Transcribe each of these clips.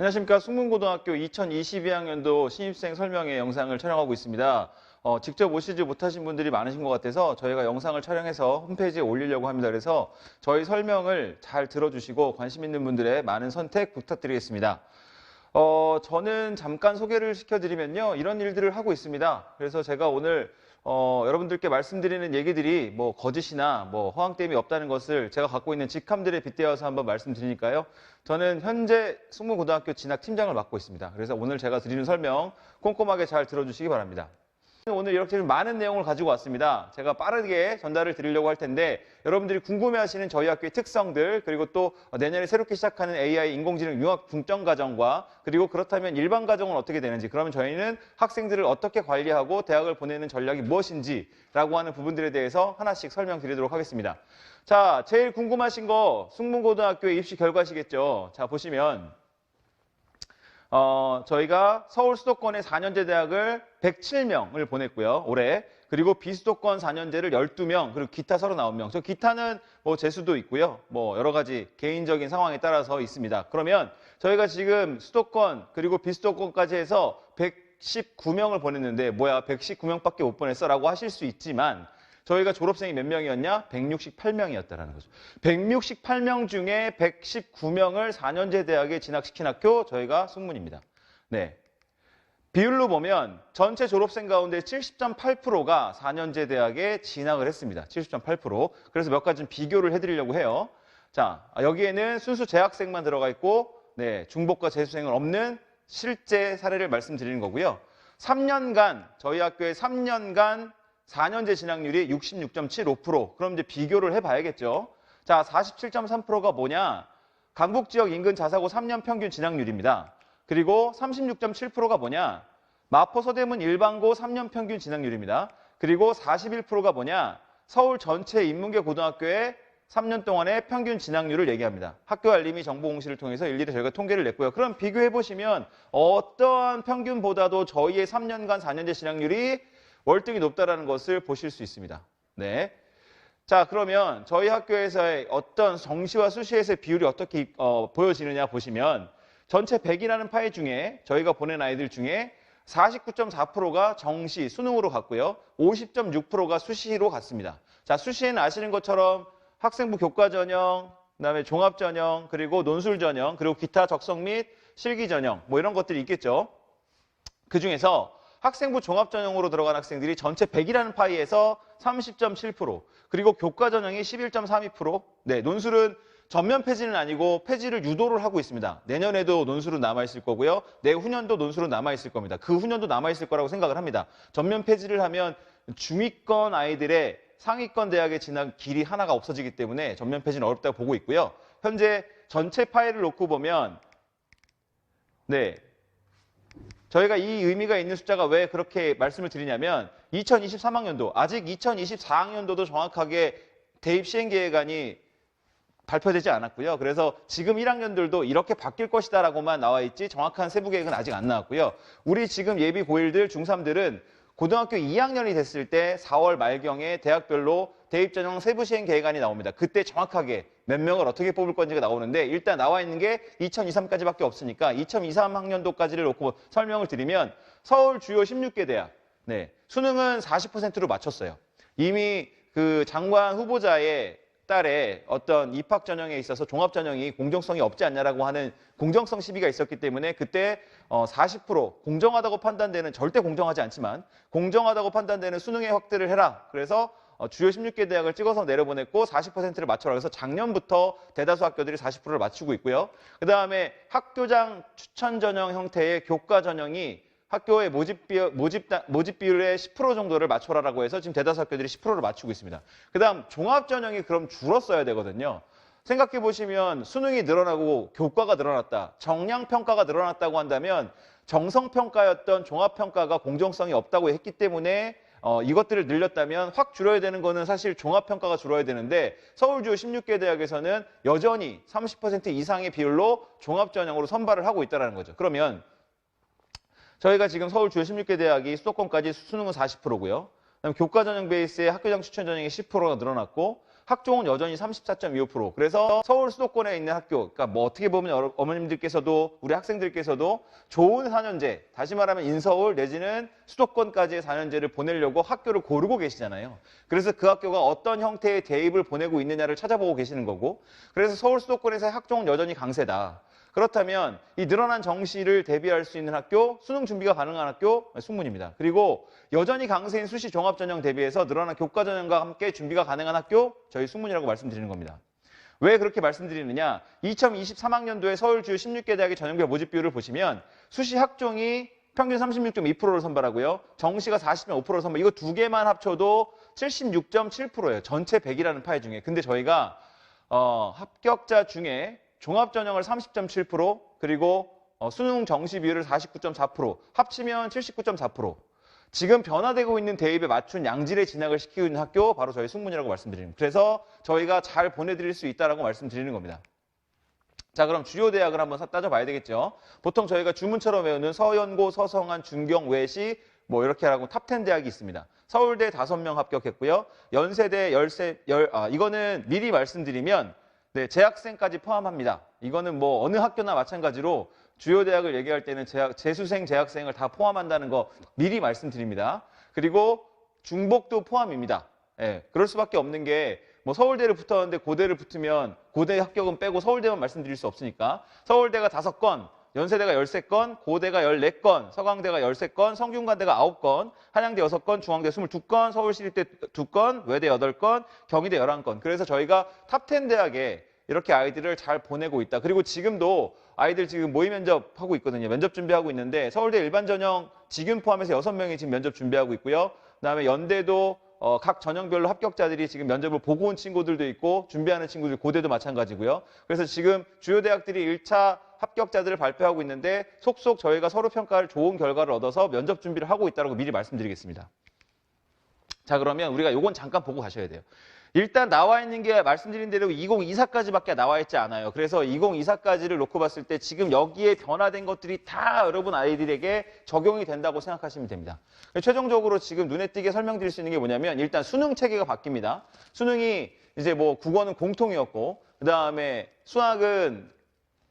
안녕하십니까. 숙문고등학교 2022학년도 신입생 설명회 영상을 촬영하고 있습니다. 직접 오시지 못하신 분들이 많으신 것 같아서 저희가 영상을 촬영해서 홈페이지에 올리려고 합니다. 그래서 저희 설명을 잘 들어주시고 관심 있는 분들의 많은 선택 부탁드리겠습니다. 저는 잠깐 소개를 시켜드리면요. 이런 일들을 하고 있습니다. 그래서 제가 오늘 여러분들께 말씀드리는 얘기들이 뭐 거짓이나 뭐 허황됨이 없다는 것을 제가 갖고 있는 직함들에 빗대어서 한번 말씀드리니까요. 저는 현재 숙문고등학교 진학팀장을 맡고 있습니다. 그래서 오늘 제가 드리는 설명 꼼꼼하게 잘 들어주시기 바랍니다. 오늘 이렇게 많은 내용을 가지고 왔습니다. 제가 빠르게 전달을 드리려고 할 텐데 여러분들이 궁금해하시는 저희 학교의 특성들, 그리고 또 내년에 새롭게 시작하는 AI 인공지능 융합 중점 과정과, 그리고 그렇다면 일반 과정은 어떻게 되는지, 그러면 저희는 학생들을 어떻게 관리하고 대학을 보내는 전략이 무엇인지라고 하는 부분들에 대해서 하나씩 설명드리도록 하겠습니다. 자, 제일 궁금하신 거 숙문고등학교의 입시 결과시겠죠. 자, 보시면 저희가 서울 수도권의 4년제 대학을 107명을 보냈고요, 올해. 그리고 비수도권 4년제를 12명, 그리고 기타 39명. 저 기타는 뭐 재수도 있고요. 뭐 여러 가지 개인적인 상황에 따라서 있습니다. 그러면 저희가 지금 수도권 그리고 비수도권까지 해서 119명을 보냈는데 뭐야 119명밖에 못 보냈어? 라고 하실 수 있지만 저희가 졸업생이 몇 명이었냐? 168명이었다라는 거죠. 168명 중에 119명을 4년제 대학에 진학시킨 학교, 저희가 숙문입니다. 네. 비율로 보면 전체 졸업생 가운데 70.8%가 4년제 대학에 진학을 했습니다. 70.8%. 그래서 몇 가지 좀 비교를 해드리려고 해요. 자, 여기에는 순수 재학생만 들어가 있고, 네, 중복과 재수생은 없는 실제 사례를 말씀드리는 거고요. 3년간, 저희 학교의 3년간 4년제 진학률이 66.75%. 그럼 이제 비교를 해봐야겠죠. 자, 47.3%가 뭐냐? 강북 지역 인근 자사고 3년 평균 진학률입니다. 그리고 36.7%가 뭐냐? 마포 서대문 일반고 3년 평균 진학률입니다. 그리고 41%가 뭐냐? 서울 전체 인문계 고등학교의 3년 동안의 평균 진학률을 얘기합니다. 학교 알림이 정보 공시를 통해서 일일이 저희가 통계를 냈고요. 그럼 비교해보시면 어떠한 평균보다도 저희의 3년간 4년제 진학률이 월등히 높다라는 것을 보실 수 있습니다. 네. 자, 그러면 저희 학교에서의 어떤 정시와 수시에서의 비율이 어떻게 보여지느냐 보시면 전체 100이라는 파이 중에 저희가 보낸 아이들 중에 49.4%가 정시, 수능으로 갔고요. 50.6%가 수시로 갔습니다. 자, 수시에는 아시는 것처럼 학생부 교과 전형, 그다음에 종합 전형, 그리고 논술 전형, 그리고 기타 적성 및 실기 전형, 뭐 이런 것들이 있겠죠. 그 중에서 학생부 종합 전형으로 들어간 학생들이 전체 100이라는 파이에서 30.7%, 그리고 교과 전형이 11.32%, 네, 논술은 전면 폐지는 아니고 폐지를 유도를 하고 있습니다. 내년에도 논술은 남아있을 거고요. 내후년도 논술은 남아있을 겁니다. 그 후년도 남아있을 거라고 생각을 합니다. 전면 폐지를 하면 중위권 아이들의 상위권 대학에 진학 길이 하나가 없어지기 때문에 전면 폐지는 어렵다고 보고 있고요. 현재 전체 파일을 놓고 보면 네, 저희가 이 의미가 있는 숫자가 왜 그렇게 말씀을 드리냐면 2023학년도, 아직 2024학년도도 정확하게 대입 시행계획안이 발표되지 않았고요. 그래서 지금 1학년들도 이렇게 바뀔 것이다라고만 나와 있지 정확한 세부 계획은 아직 안 나왔고요. 우리 지금 예비 고1들, 중3들은 고등학교 2학년이 됐을 때 4월 말경에 대학별로 대입 전형 세부 시행 계획안이 나옵니다. 그때 정확하게 몇 명을 어떻게 뽑을 건지가 나오는데 일단 나와 있는 게 2023까지밖에 없으니까 2023학년도까지를 놓고 설명을 드리면 서울 주요 16개 대학, 네, 수능은 40%로 맞췄어요. 이미 그 장관 후보자의 딸의 어떤 입학 전형에 있어서 종합 전형이 공정성이 없지 않냐라고 하는 공정성 시비가 있었기 때문에 그때 40% 공정하다고 판단되는, 절대 공정하지 않지만 공정하다고 판단되는 수능의 확대를 해라. 그래서 주요 16개 대학을 찍어서 내려보냈고 40%를 맞춰라. 그래서 작년부터 대다수 학교들이 40%를 맞추고 있고요. 그 다음에 학교장 추천 전형 형태의 교과 전형이 학교의 모집 비율의 10% 정도를 맞춰라라고 해서 지금 대다수 학교들이 10%를 맞추고 있습니다. 그 다음 종합 전형이 그럼 줄었어야 되거든요. 생각해 보시면 수능이 늘어나고 교과가 늘어났다, 정량평가가 늘어났다고 한다면 정성평가였던 종합평가가 공정성이 없다고 했기 때문에 이것들을 늘렸다면 확 줄어야 되는 거는 사실 종합평가가 줄어야 되는데 서울 주요 16개 대학에서는 여전히 30% 이상의 비율로 종합전형으로 선발을 하고 있다는 거죠. 그러면 저희가 지금 서울 주요 16개 대학이 수도권까지 수능은 40%고요. 그다음에 교과 전형 베이스의 학교장 추천 전형이 10%가 늘어났고 학종은 여전히 34.25%. 그래서 서울 수도권에 있는 학교, 그러니까 뭐 어떻게 보면 어머님들께서도 우리 학생들께서도 좋은 4년제, 다시 말하면 인서울 내지는 수도권까지의 4년제를 보내려고 학교를 고르고 계시잖아요. 그래서 그 학교가 어떤 형태의 대입을 보내고 있느냐를 찾아보고 계시는 거고, 그래서 서울 수도권에서의 학종은 여전히 강세다. 그렇다면 이 늘어난 정시를 대비할 수 있는 학교, 수능 준비가 가능한 학교, 숙문입니다. 그리고 여전히 강세인 수시 종합전형 대비해서 늘어난 교과전형과 함께 준비가 가능한 학교, 저희 숙문이라고 말씀드리는 겁니다. 왜 그렇게 말씀드리느냐? 2023학년도에 서울 주요 16개 대학의 전형별 모집 비율을 보시면 수시 학종이 평균 36.2%를 선발하고요. 정시가 40.5%를 선발. 이거 두 개만 합쳐도 76.7%예요. 전체 100이라는 파이 중에. 근데 저희가 합격자 중에 종합전형을 30.7%, 그리고 수능 정시 비율을 49.4%, 합치면 79.4%. 지금 변화되고 있는 대입에 맞춘 양질의 진학을 시키고 있는 학교, 바로 저희 숙문이라고 말씀드립니다. 그래서 저희가 잘 보내드릴 수 있다라고 말씀드리는 겁니다. 자, 그럼 주요 대학을 한번 따져봐야 되겠죠. 보통 저희가 주문처럼 외우는 서연고, 서성한, 중경, 외시, 뭐 이렇게 하고 탑10 대학이 있습니다. 서울대 5명 합격했고요. 연세대 이거는 미리 말씀드리면 네, 재학생까지 포함합니다. 이거는 뭐 어느 학교나 마찬가지로 주요 대학을 얘기할 때는 재수생, 재학생을 다 포함한다는 거 미리 말씀드립니다. 그리고 중복도 포함입니다. 예, 그럴 수밖에 없는 게 뭐 서울대를 붙었는데 고대를 붙으면 고대 합격은 빼고 서울대만 말씀드릴 수 없으니까 서울대가 5건, 연세대가 13건, 고대가 14건, 서강대가 13건, 성균관대가 9건, 한양대 6건, 중앙대 22건, 서울시립대 2건, 외대 8건, 경희대 11건. 그래서 저희가 탑10 대학에 이렇게 아이들을 잘 보내고 있다. 그리고 지금도 아이들 지금 모의 면접하고 있거든요. 면접 준비하고 있는데 서울대 일반 전형 지금 포함해서 6명이 지금 면접 준비하고 있고요. 그다음에 연대도 각 전형별로 합격자들이 지금 면접을 보고 온 친구들도 있고 준비하는 친구들, 고대도 마찬가지고요. 그래서 지금 주요 대학들이 1차 합격자들을 발표하고 있는데 속속 저희가 서로 평가를 좋은 결과를 얻어서 면접 준비를 하고 있다고 미리 말씀드리겠습니다. 자, 그러면 우리가 요건 잠깐 보고 가셔야 돼요. 일단 나와 있는 게 말씀드린 대로 2024까지밖에 나와 있지 않아요. 그래서 2024까지를 놓고 봤을 때 지금 여기에 변화된 것들이 다 여러분 아이들에게 적용이 된다고 생각하시면 됩니다. 최종적으로 지금 눈에 띄게 설명드릴 수 있는 게 뭐냐면 일단 수능 체계가 바뀝니다. 수능이 이제 뭐 국어는 공통이었고 그다음에 수학은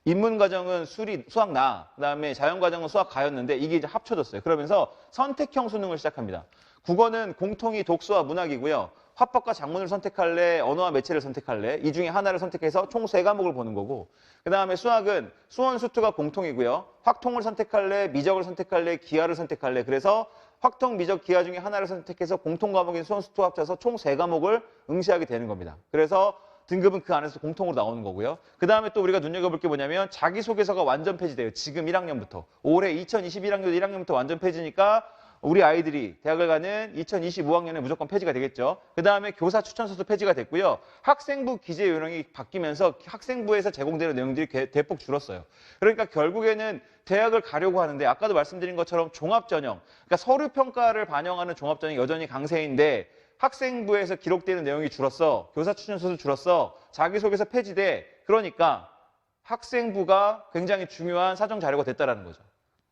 인문과정은 수학 나, 그다음에 자연과정은 수학 가였는데 이게 이제 합쳐졌어요. 그러면서 선택형 수능을 시작합니다. 국어는 공통이 독서와 문학이고요. 화법과 작문을 선택할래, 언어와 매체를 선택할래, 이 중에 하나를 선택해서 총 3과목을 보는 거고, 그 다음에 수학은 수원, 수투가 공통이고요. 확통을 선택할래, 미적을 선택할래, 기하를 선택할래. 그래서 확통, 미적, 기하 중에 하나를 선택해서 공통 과목인 수원, 수투 합쳐서 총 3과목을 응시하게 되는 겁니다. 그래서 등급은 그 안에서 공통으로 나오는 거고요. 그 다음에 또 우리가 눈여겨볼 게 뭐냐면 자기소개서가 완전 폐지돼요. 지금 1학년부터. 올해 2021학년 1학년부터 완전 폐지니까 우리 아이들이 대학을 가는 2025학년에 무조건 폐지가 되겠죠. 그 다음에 교사 추천서도 폐지가 됐고요. 학생부 기재 요령이 바뀌면서 학생부에서 제공되는 내용들이 대폭 줄었어요. 그러니까 결국에는 대학을 가려고 하는데 아까도 말씀드린 것처럼 종합전형, 그러니까 서류평가를 반영하는 종합전형이 여전히 강세인데 학생부에서 기록되는 내용이 줄었어. 교사 추천서도 줄었어. 자기소개서 폐지돼. 그러니까 학생부가 굉장히 중요한 사정 자료가 됐다라는 거죠.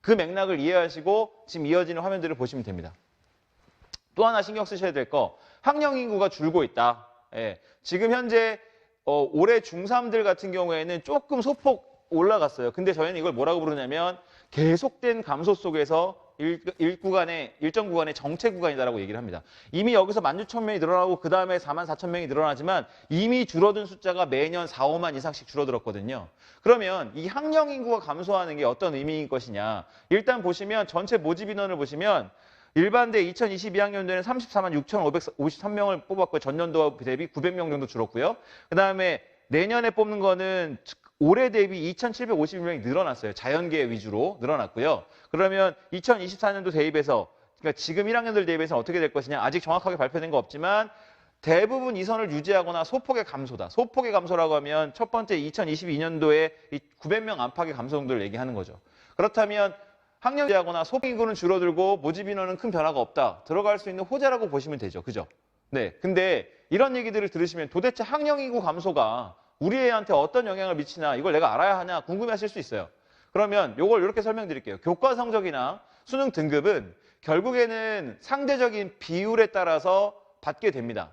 그 맥락을 이해하시고 지금 이어지는 화면들을 보시면 됩니다. 또 하나 신경 쓰셔야 될 거, 학령 인구가 줄고 있다. 예, 지금 현재 올해 중3들 같은 경우에는 조금 소폭 올라갔어요. 근데 저희는 이걸 뭐라고 부르냐면 계속된 감소 속에서 일정 구간의 정체 구간이다라고 얘기를 합니다. 이미 여기서 16,000명이 늘어나고 그 다음에 44,000명이 늘어나지만 이미 줄어든 숫자가 매년 4, 5만 이상씩 줄어들었거든요. 그러면 이 학령 인구가 감소하는 게 어떤 의미인 것이냐. 일단 보시면 전체 모집 인원을 보시면 일반대 2022학년도에는 34만 6,553명을 뽑았고요. 전년도 대비 900명 정도 줄었고요. 그 다음에 내년에 뽑는 거는 올해 대비 2,752명이 늘어났어요. 자연계 위주로 늘어났고요. 그러면 2024년도 대입에서, 그러니까 지금 1학년들 대입에서는 어떻게 될 것이냐. 아직 정확하게 발표된 거 없지만 대부분 이 선을 유지하거나 소폭의 감소다. 소폭의 감소라고 하면 첫 번째 2022년도에 900명 안팎의 감소 정도를 얘기하는 거죠. 그렇다면 학령 유지하거나 소폭 인구는 줄어들고 모집 인원은 큰 변화가 없다. 들어갈 수 있는 호재라고 보시면 되죠. 그죠? 네. 근데 이런 얘기들을 들으시면 도대체 학령 인구 감소가 우리 애한테 어떤 영향을 미치나 이걸 내가 알아야 하냐 궁금해하실 수 있어요. 그러면 이걸 이렇게 설명드릴게요. 교과 성적이나 수능 등급은 결국에는 상대적인 비율에 따라서 받게 됩니다.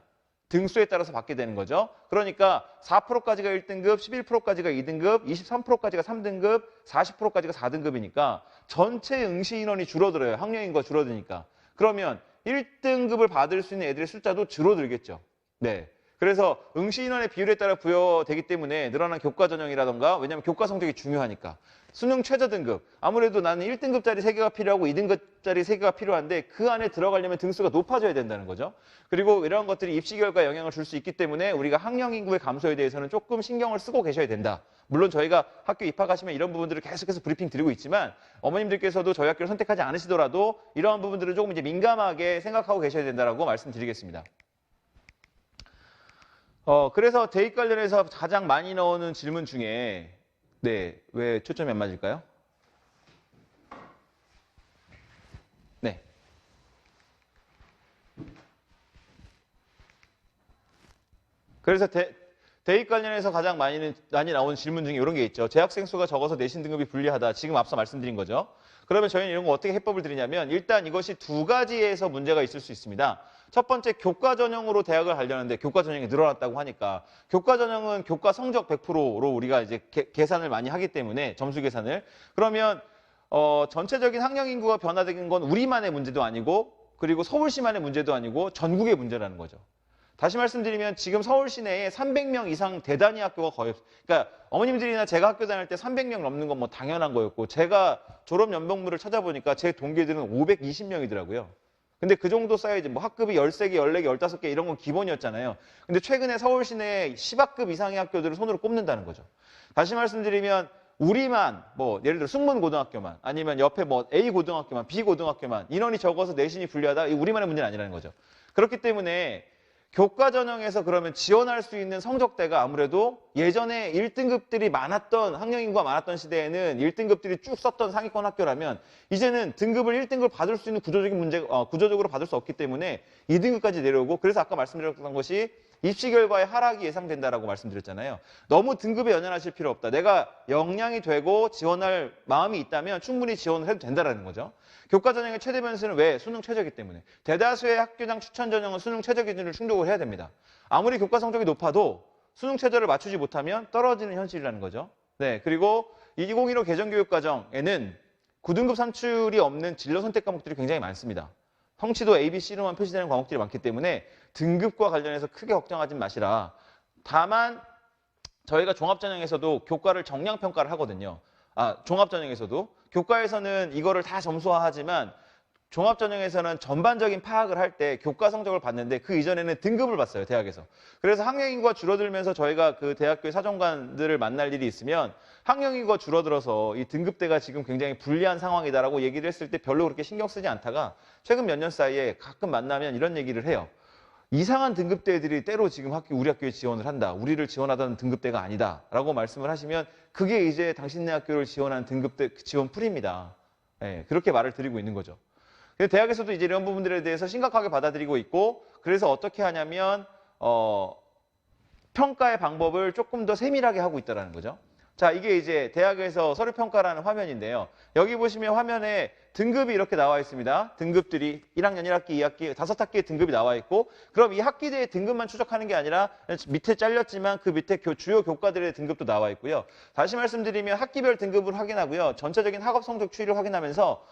등수에 따라서 받게 되는 거죠. 그러니까 4%까지가 1등급, 11%까지가 2등급, 23%까지가 3등급, 40%까지가 4등급이니까 전체 응시 인원이 줄어들어요. 학령 인구가 줄어드니까. 그러면 1등급을 받을 수 있는 애들의 숫자도 줄어들겠죠. 네. 그래서 응시 인원의 비율에 따라 부여되기 때문에 늘어난 교과 전형이라던가, 왜냐하면 교과 성적이 중요하니까. 수능 최저 등급, 아무래도 나는 1등급짜리 3개가 필요하고 2등급짜리 3개가 필요한데 그 안에 들어가려면 등수가 높아져야 된다는 거죠. 그리고 이런 것들이 입시 결과에 영향을 줄 수 있기 때문에 우리가 학령 인구의 감소에 대해서는 조금 신경을 쓰고 계셔야 된다. 물론 저희가 학교 입학하시면 이런 부분들을 계속해서 브리핑 드리고 있지만 어머님들께서도 저희 학교를 선택하지 않으시더라도 이러한 부분들을 조금 이제 민감하게 생각하고 계셔야 된다라고 말씀드리겠습니다. 그래서 대입 관련해서 가장 많이 나오는 질문 중에 네, 왜 초점이 안 맞을까요? 네. 그래서 대입 관련해서 가장 많이 나오는 질문 중에 이런 게 있죠. 재학생 수가 적어서 내신 등급이 불리하다. 지금 앞서 말씀드린 거죠. 그러면 저희는 이런 거 어떻게 해법을 드리냐면 일단 이것이 두 가지에서 문제가 있을 수 있습니다. 첫 번째 교과 전형으로 대학을 가려는데 교과 전형이 늘어났다고 하니까 교과 전형은 교과 성적 100%로 우리가 이제 계산을 많이 하기 때문에 점수 계산을 그러면 전체적인 학령 인구가 변화된 건 우리만의 문제도 아니고 그리고 서울시만의 문제도 아니고 전국의 문제라는 거죠. 다시 말씀드리면 지금 서울시 내에 300명 이상 대단위 학교가 거의 그러니까 어머님들이나 제가 학교 다닐 때 300명 넘는 건 뭐 당연한 거였고 제가 졸업 연봉물을 찾아보니까 제 동기들은 520명이더라고요. 근데 그 정도 사이즈 뭐 학급이 13개, 14개, 15개 이런 건 기본이었잖아요. 근데 최근에 서울시 내에 10학급 이상의 학교들을 손으로 꼽는다는 거죠. 다시 말씀드리면 우리만 뭐 예를 들어 숙문고등학교만 아니면 옆에 뭐 A 고등학교만 B 고등학교만 인원이 적어서 내신이 불리하다. 이 우리만의 문제는 아니라는 거죠. 그렇기 때문에 교과 전형에서 그러면 지원할 수 있는 성적대가 아무래도 예전에 1등급들이 많았던 학령 인구가 많았던 시대에는 1등급들이 쭉 썼던 상위권 학교라면 이제는 등급을 1등급을 받을 수 있는 구조적으로 받을 수 없기 때문에 2등급까지 내려오고 그래서 아까 말씀드렸던 것이 입시 결과의 하락이 예상된다라고 말씀드렸잖아요. 너무 등급에 연연하실 필요 없다. 내가 역량이 되고 지원할 마음이 있다면 충분히 지원을 해도 된다는 거죠. 교과 전형의 최대 변수는 왜? 수능 최저이기 때문에. 대다수의 학교장 추천 전형은 수능 최저 기준을 충족을 해야 됩니다. 아무리 교과 성적이 높아도 수능 최저를 맞추지 못하면 떨어지는 현실이라는 거죠. 네, 그리고 2015 개정교육과정에는 9등급 산출이 없는 진로 선택 과목들이 굉장히 많습니다. 성취도 A, B, C로만 표시되는 과목들이 많기 때문에 등급과 관련해서 크게 걱정하지 마시라. 다만 저희가 종합전형에서도 교과를 정량평가를 하거든요. 종합전형에서도. 교과에서는 이거를 다 점수화하지만 종합전형에서는 전반적인 파악을 할 때 교과 성적을 봤는데 그 이전에는 등급을 봤어요, 대학에서. 그래서 학령 인구가 줄어들면서 저희가 그 대학교의 사정관들을 만날 일이 있으면 학령 인구가 줄어들어서 이 등급대가 지금 굉장히 불리한 상황이다라고 얘기를 했을 때 별로 그렇게 신경 쓰지 않다가 최근 몇 년 사이에 가끔 만나면 이런 얘기를 해요. 이상한 등급대들이 때로 지금 우리 학교에 지원을 한다. 우리를 지원하던 등급대가 아니다. 라고 말씀을 하시면 그게 이제 당신네 학교를 지원한 등급대 지원 풀입니다. 네, 그렇게 말을 드리고 있는 거죠. 대학에서도 이제 이런 부분들에 대해서 심각하게 받아들이고 있고 그래서 어떻게 하냐면 평가의 방법을 조금 더 세밀하게 하고 있다는 거죠. 자, 이게 이제 대학에서 서류평가라는 화면인데요. 여기 보시면 화면에 등급이 이렇게 나와 있습니다. 등급들이 1학년 1학기, 2학기, 5학기의 등급이 나와 있고 그럼 이 학기대의 등급만 추적하는 게 아니라 밑에 잘렸지만 그 밑에 주요 교과들의 등급도 나와 있고요. 다시 말씀드리면 학기별 등급을 확인하고요. 전체적인 학업 성적 추이를 확인하면서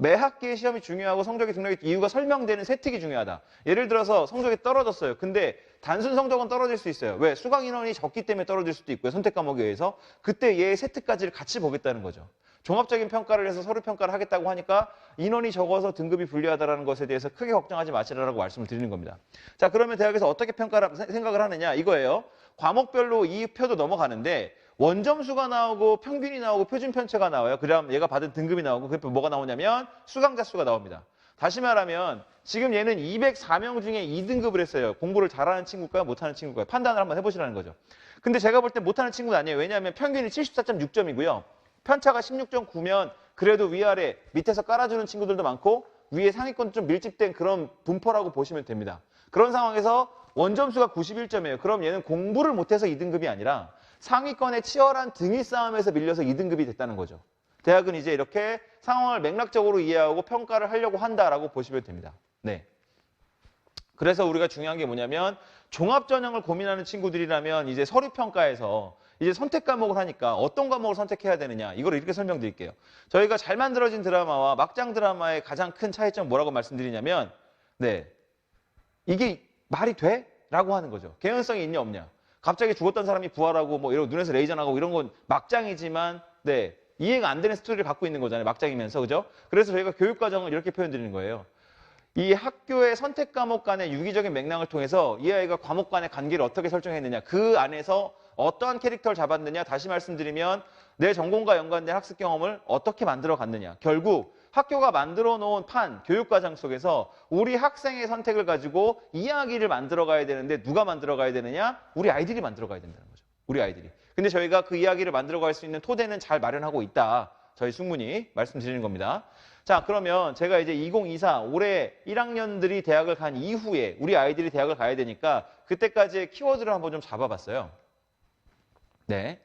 매 학기의 시험이 중요하고 성적이 등록의 이유가 설명되는 세특이 중요하다. 예를 들어서 성적이 떨어졌어요. 근데 단순 성적은 떨어질 수 있어요. 왜? 수강 인원이 적기 때문에 떨어질 수도 있고요. 선택 과목에 의해서. 그때 얘의 세특까지를 같이 보겠다는 거죠. 종합적인 평가를 해서 서류 평가를 하겠다고 하니까 인원이 적어서 등급이 불리하다는 것에 대해서 크게 걱정하지 마시라고 말씀을 드리는 겁니다. 자, 그러면 대학에서 어떻게 생각을 하느냐 이거예요. 과목별로 이 표도 넘어가는데 원점수가 나오고 평균이 나오고 표준 편차가 나와요. 그다음 얘가 받은 등급이 나오고 그 뭐가 나오냐면 수강자 수가 나옵니다. 다시 말하면 지금 얘는 204명 중에 2등급을 했어요. 공부를 잘하는 친구일까요? 못하는 친구일까요? 판단을 한번 해보시라는 거죠. 근데 제가 볼 때 못하는 친구는 아니에요. 왜냐하면 평균이 74.6점이고요. 편차가 16.9면 그래도 위아래 밑에서 깔아주는 친구들도 많고 위에 상위권 좀 밀집된 그런 분포라고 보시면 됩니다. 그런 상황에서 원점수가 91점이에요. 그럼 얘는 공부를 못해서 2등급이 아니라 상위권의 치열한 등위 싸움에서 밀려서 2등급이 됐다는 거죠. 대학은 이제 이렇게 상황을 맥락적으로 이해하고 평가를 하려고 한다라고 보시면 됩니다. 네. 그래서 우리가 중요한 게 뭐냐면 종합전형을 고민하는 친구들이라면 이제 서류평가에서 이제 선택 과목을 하니까 어떤 과목을 선택해야 되느냐 이걸 이렇게 설명드릴게요. 저희가 잘 만들어진 드라마와 막장 드라마의 가장 큰 차이점 뭐라고 말씀드리냐면 네, 이게 말이 돼? 라고 하는 거죠. 개연성이 있냐 없냐. 갑자기 죽었던 사람이 부활하고 뭐 이런 눈에서 레이저 나고 이런 건 막장이지만 네, 이해가 안 되는 스토리를 갖고 있는 거잖아요. 막장이면서 그죠? 그래서 저희가 교육과정을 이렇게 표현드리는 거예요. 이 학교의 선택 과목 간의 유기적인 맥락을 통해서 이 아이가 과목 간의 관계를 어떻게 설정했느냐, 그 안에서 어떠한 캐릭터를 잡았느냐, 다시 말씀드리면 내 전공과 연관된 학습 경험을 어떻게 만들어 갔느냐. 결국 학교가 만들어 놓은 판, 교육과정 속에서 우리 학생의 선택을 가지고 이야기를 만들어 가야 되는데 누가 만들어 가야 되느냐? 우리 아이들이 만들어 가야 된다는 거죠. 우리 아이들이. 근데 저희가 그 이야기를 만들어 갈 수 있는 토대는 잘 마련하고 있다. 저희 숙문이 말씀드리는 겁니다. 자, 그러면 제가 이제 2024 올해 1학년들이 대학을 간 이후에 우리 아이들이 대학을 가야 되니까 그때까지의 키워드를 한번 좀 잡아봤어요. 네.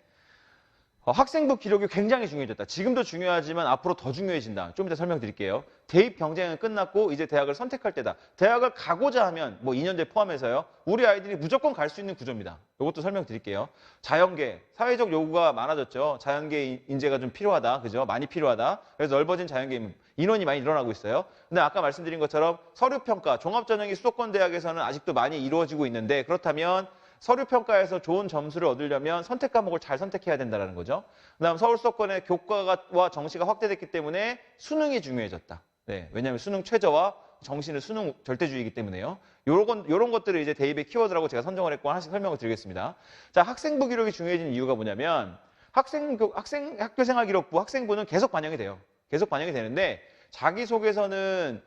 학생부 기록이 굉장히 중요해졌다. 지금도 중요하지만 앞으로 더 중요해진다. 좀 이따 설명드릴게요. 대입 경쟁은 끝났고 이제 대학을 선택할 때다. 대학을 가고자 하면 뭐 2년제 포함해서요. 우리 아이들이 무조건 갈 수 있는 구조입니다. 이것도 설명드릴게요. 자연계, 사회적 요구가 많아졌죠. 자연계 인재가 좀 필요하다. 그죠? 많이 필요하다. 그래서 넓어진 자연계 인원이 많이 늘어나고 있어요. 근데 아까 말씀드린 것처럼 서류평가, 종합전형이 수도권 대학에서는 아직도 많이 이루어지고 있는데 그렇다면 서류평가에서 좋은 점수를 얻으려면 선택 과목을 잘 선택해야 된다는 거죠. 그다음 서울 수도권의 교과와 정시가 확대됐기 때문에 수능이 중요해졌다. 네, 왜냐하면 수능 최저와 정시는 수능 절대주의이기 때문에요. 요런 것들을 이제 대입의 키워드라고 제가 선정을 했고 하나씩 설명을 드리겠습니다. 자, 학생부 기록이 중요해진 이유가 뭐냐면 학교생활기록부, 학생부는 계속 반영이 돼요. 계속 반영이 되는데 자기소개서는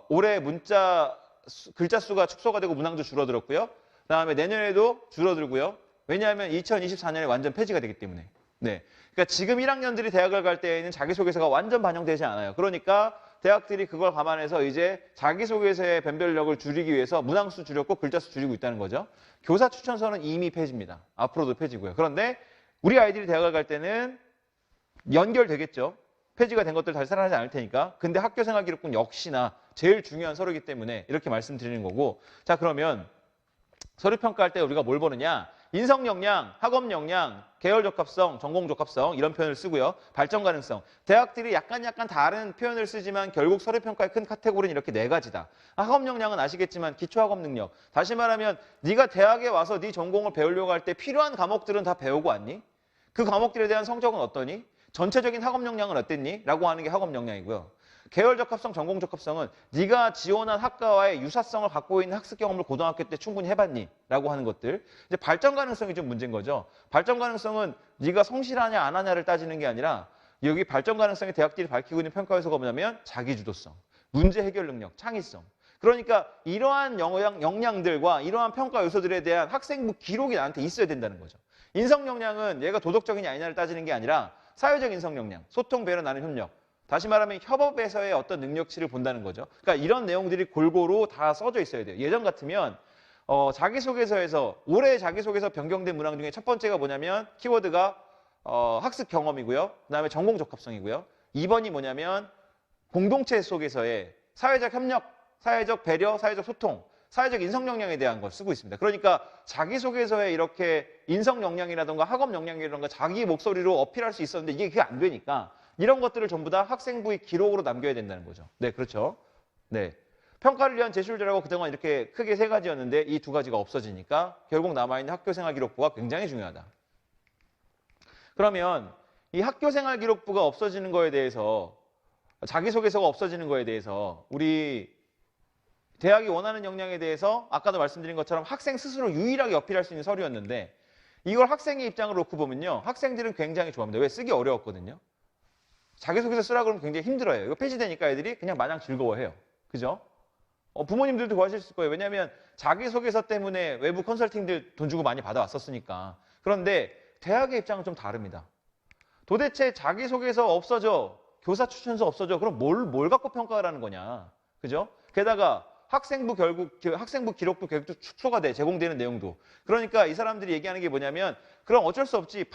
올해 문자 글자 수가 축소가 되고 문항도 줄어들었고요. 그다음에 내년에도 줄어들고요. 왜냐하면 2024년에 완전 폐지가 되기 때문에. 네. 그러니까 지금 1학년들이 대학을 갈 때에는 자기소개서가 완전 반영되지 않아요. 그러니까 대학들이 그걸 감안해서 이제 자기소개서의 변별력을 줄이기 위해서 문항수 줄였고 글자수 줄이고 있다는 거죠. 교사 추천서는 이미 폐지입니다. 앞으로도 폐지고요. 그런데 우리 아이들이 대학을 갈 때는 연결되겠죠. 폐지가 된 것들 다시 살아나지 않을 테니까. 근데 학교생활기록부는 역시나 제일 중요한 서류이기 때문에 이렇게 말씀드리는 거고. 자, 그러면 서류평가할 때 우리가 뭘 보느냐? 인성역량, 학업역량, 계열적합성, 전공적합성 이런 표현을 쓰고요. 발전가능성. 대학들이 약간 다른 표현을 쓰지만 결국 서류평가의 큰 카테고리는 이렇게 네 가지다. 학업역량은 아시겠지만 기초학업능력. 다시 말하면 네가 대학에 와서 네 전공을 배우려고 할 때 필요한 과목들은 다 배우고 왔니? 그 과목들에 대한 성적은 어떠니? 전체적인 학업역량은 어땠니? 라고 하는 게 학업역량이고요. 계열적합성, 전공적합성은 네가 지원한 학과와의 유사성을 갖고 있는 학습 경험을 고등학교 때 충분히 해봤니? 라고 하는 것들. 이제 발전 가능성이 좀 문제인 거죠. 발전 가능성은 네가 성실하냐 안 하냐를 따지는 게 아니라 여기 발전 가능성이 대학들이 밝히고 있는 평가 요소가 뭐냐면 자기주도성, 문제 해결 능력, 창의성. 그러니까 이러한 역량들과 이러한 평가 요소들에 대한 학생부 기록이 나한테 있어야 된다는 거죠. 인성 역량은 얘가 도덕적이냐 아니냐를 따지는 게 아니라 사회적 인성 역량, 소통, 배려, 나눔, 협력. 다시 말하면 협업에서의 어떤 능력치를 본다는 거죠. 그러니까 이런 내용들이 골고루 다 써져 있어야 돼요. 예전 같으면 자기소개서에서 올해 자기소개서 변경된 문항 중에 첫 번째가 뭐냐면 키워드가 학습 경험이고요. 그다음에 전공 적합성이고요. 2번이 뭐냐면 공동체 속에서의 사회적 협력, 사회적 배려, 사회적 소통, 사회적 인성 역량에 대한 걸 쓰고 있습니다. 그러니까 자기소개서에 이렇게 인성 역량이라든가 학업 역량이라든가 자기 목소리로 어필할 수 있었는데 이게 그게 안 되니까 이런 것들을 전부 다 학생부의 기록으로 남겨야 된다는 거죠. 네, 그렇죠. 네. 평가를 위한 제출자라고 그동안 이렇게 크게 세 가지였는데 이 두 가지가 없어지니까 결국 남아있는 학교생활기록부가 굉장히 중요하다. 그러면 이 학교생활기록부가 없어지는 거에 대해서 자기소개서가 없어지는 거에 대해서 우리 대학이 원하는 역량에 대해서 아까도 말씀드린 것처럼 학생 스스로 유일하게 어필할 수 있는 서류였는데 이걸 학생의 입장으로 놓고 보면요. 학생들은 굉장히 좋아합니다. 왜? 쓰기 어려웠거든요. 자기소개서 쓰라고 그러면 굉장히 힘들어요. 이거 폐지되니까 애들이 그냥 마냥 즐거워해요. 그죠? 부모님들도 좋아하실 거예요. 왜냐하면 자기소개서 때문에 외부 컨설팅들 돈 주고 많이 받아왔었으니까. 그런데 대학의 입장은 좀 다릅니다. 도대체 자기소개서 없어져, 교사 추천서 없어져, 그럼 뭘 갖고 평가를 하는 거냐. 그죠? 게다가 학생부 기록도 계속 축소가 돼, 제공되는 내용도. 그러니까 이 사람들이 얘기하는 게 뭐냐면 그럼 어쩔 수 없지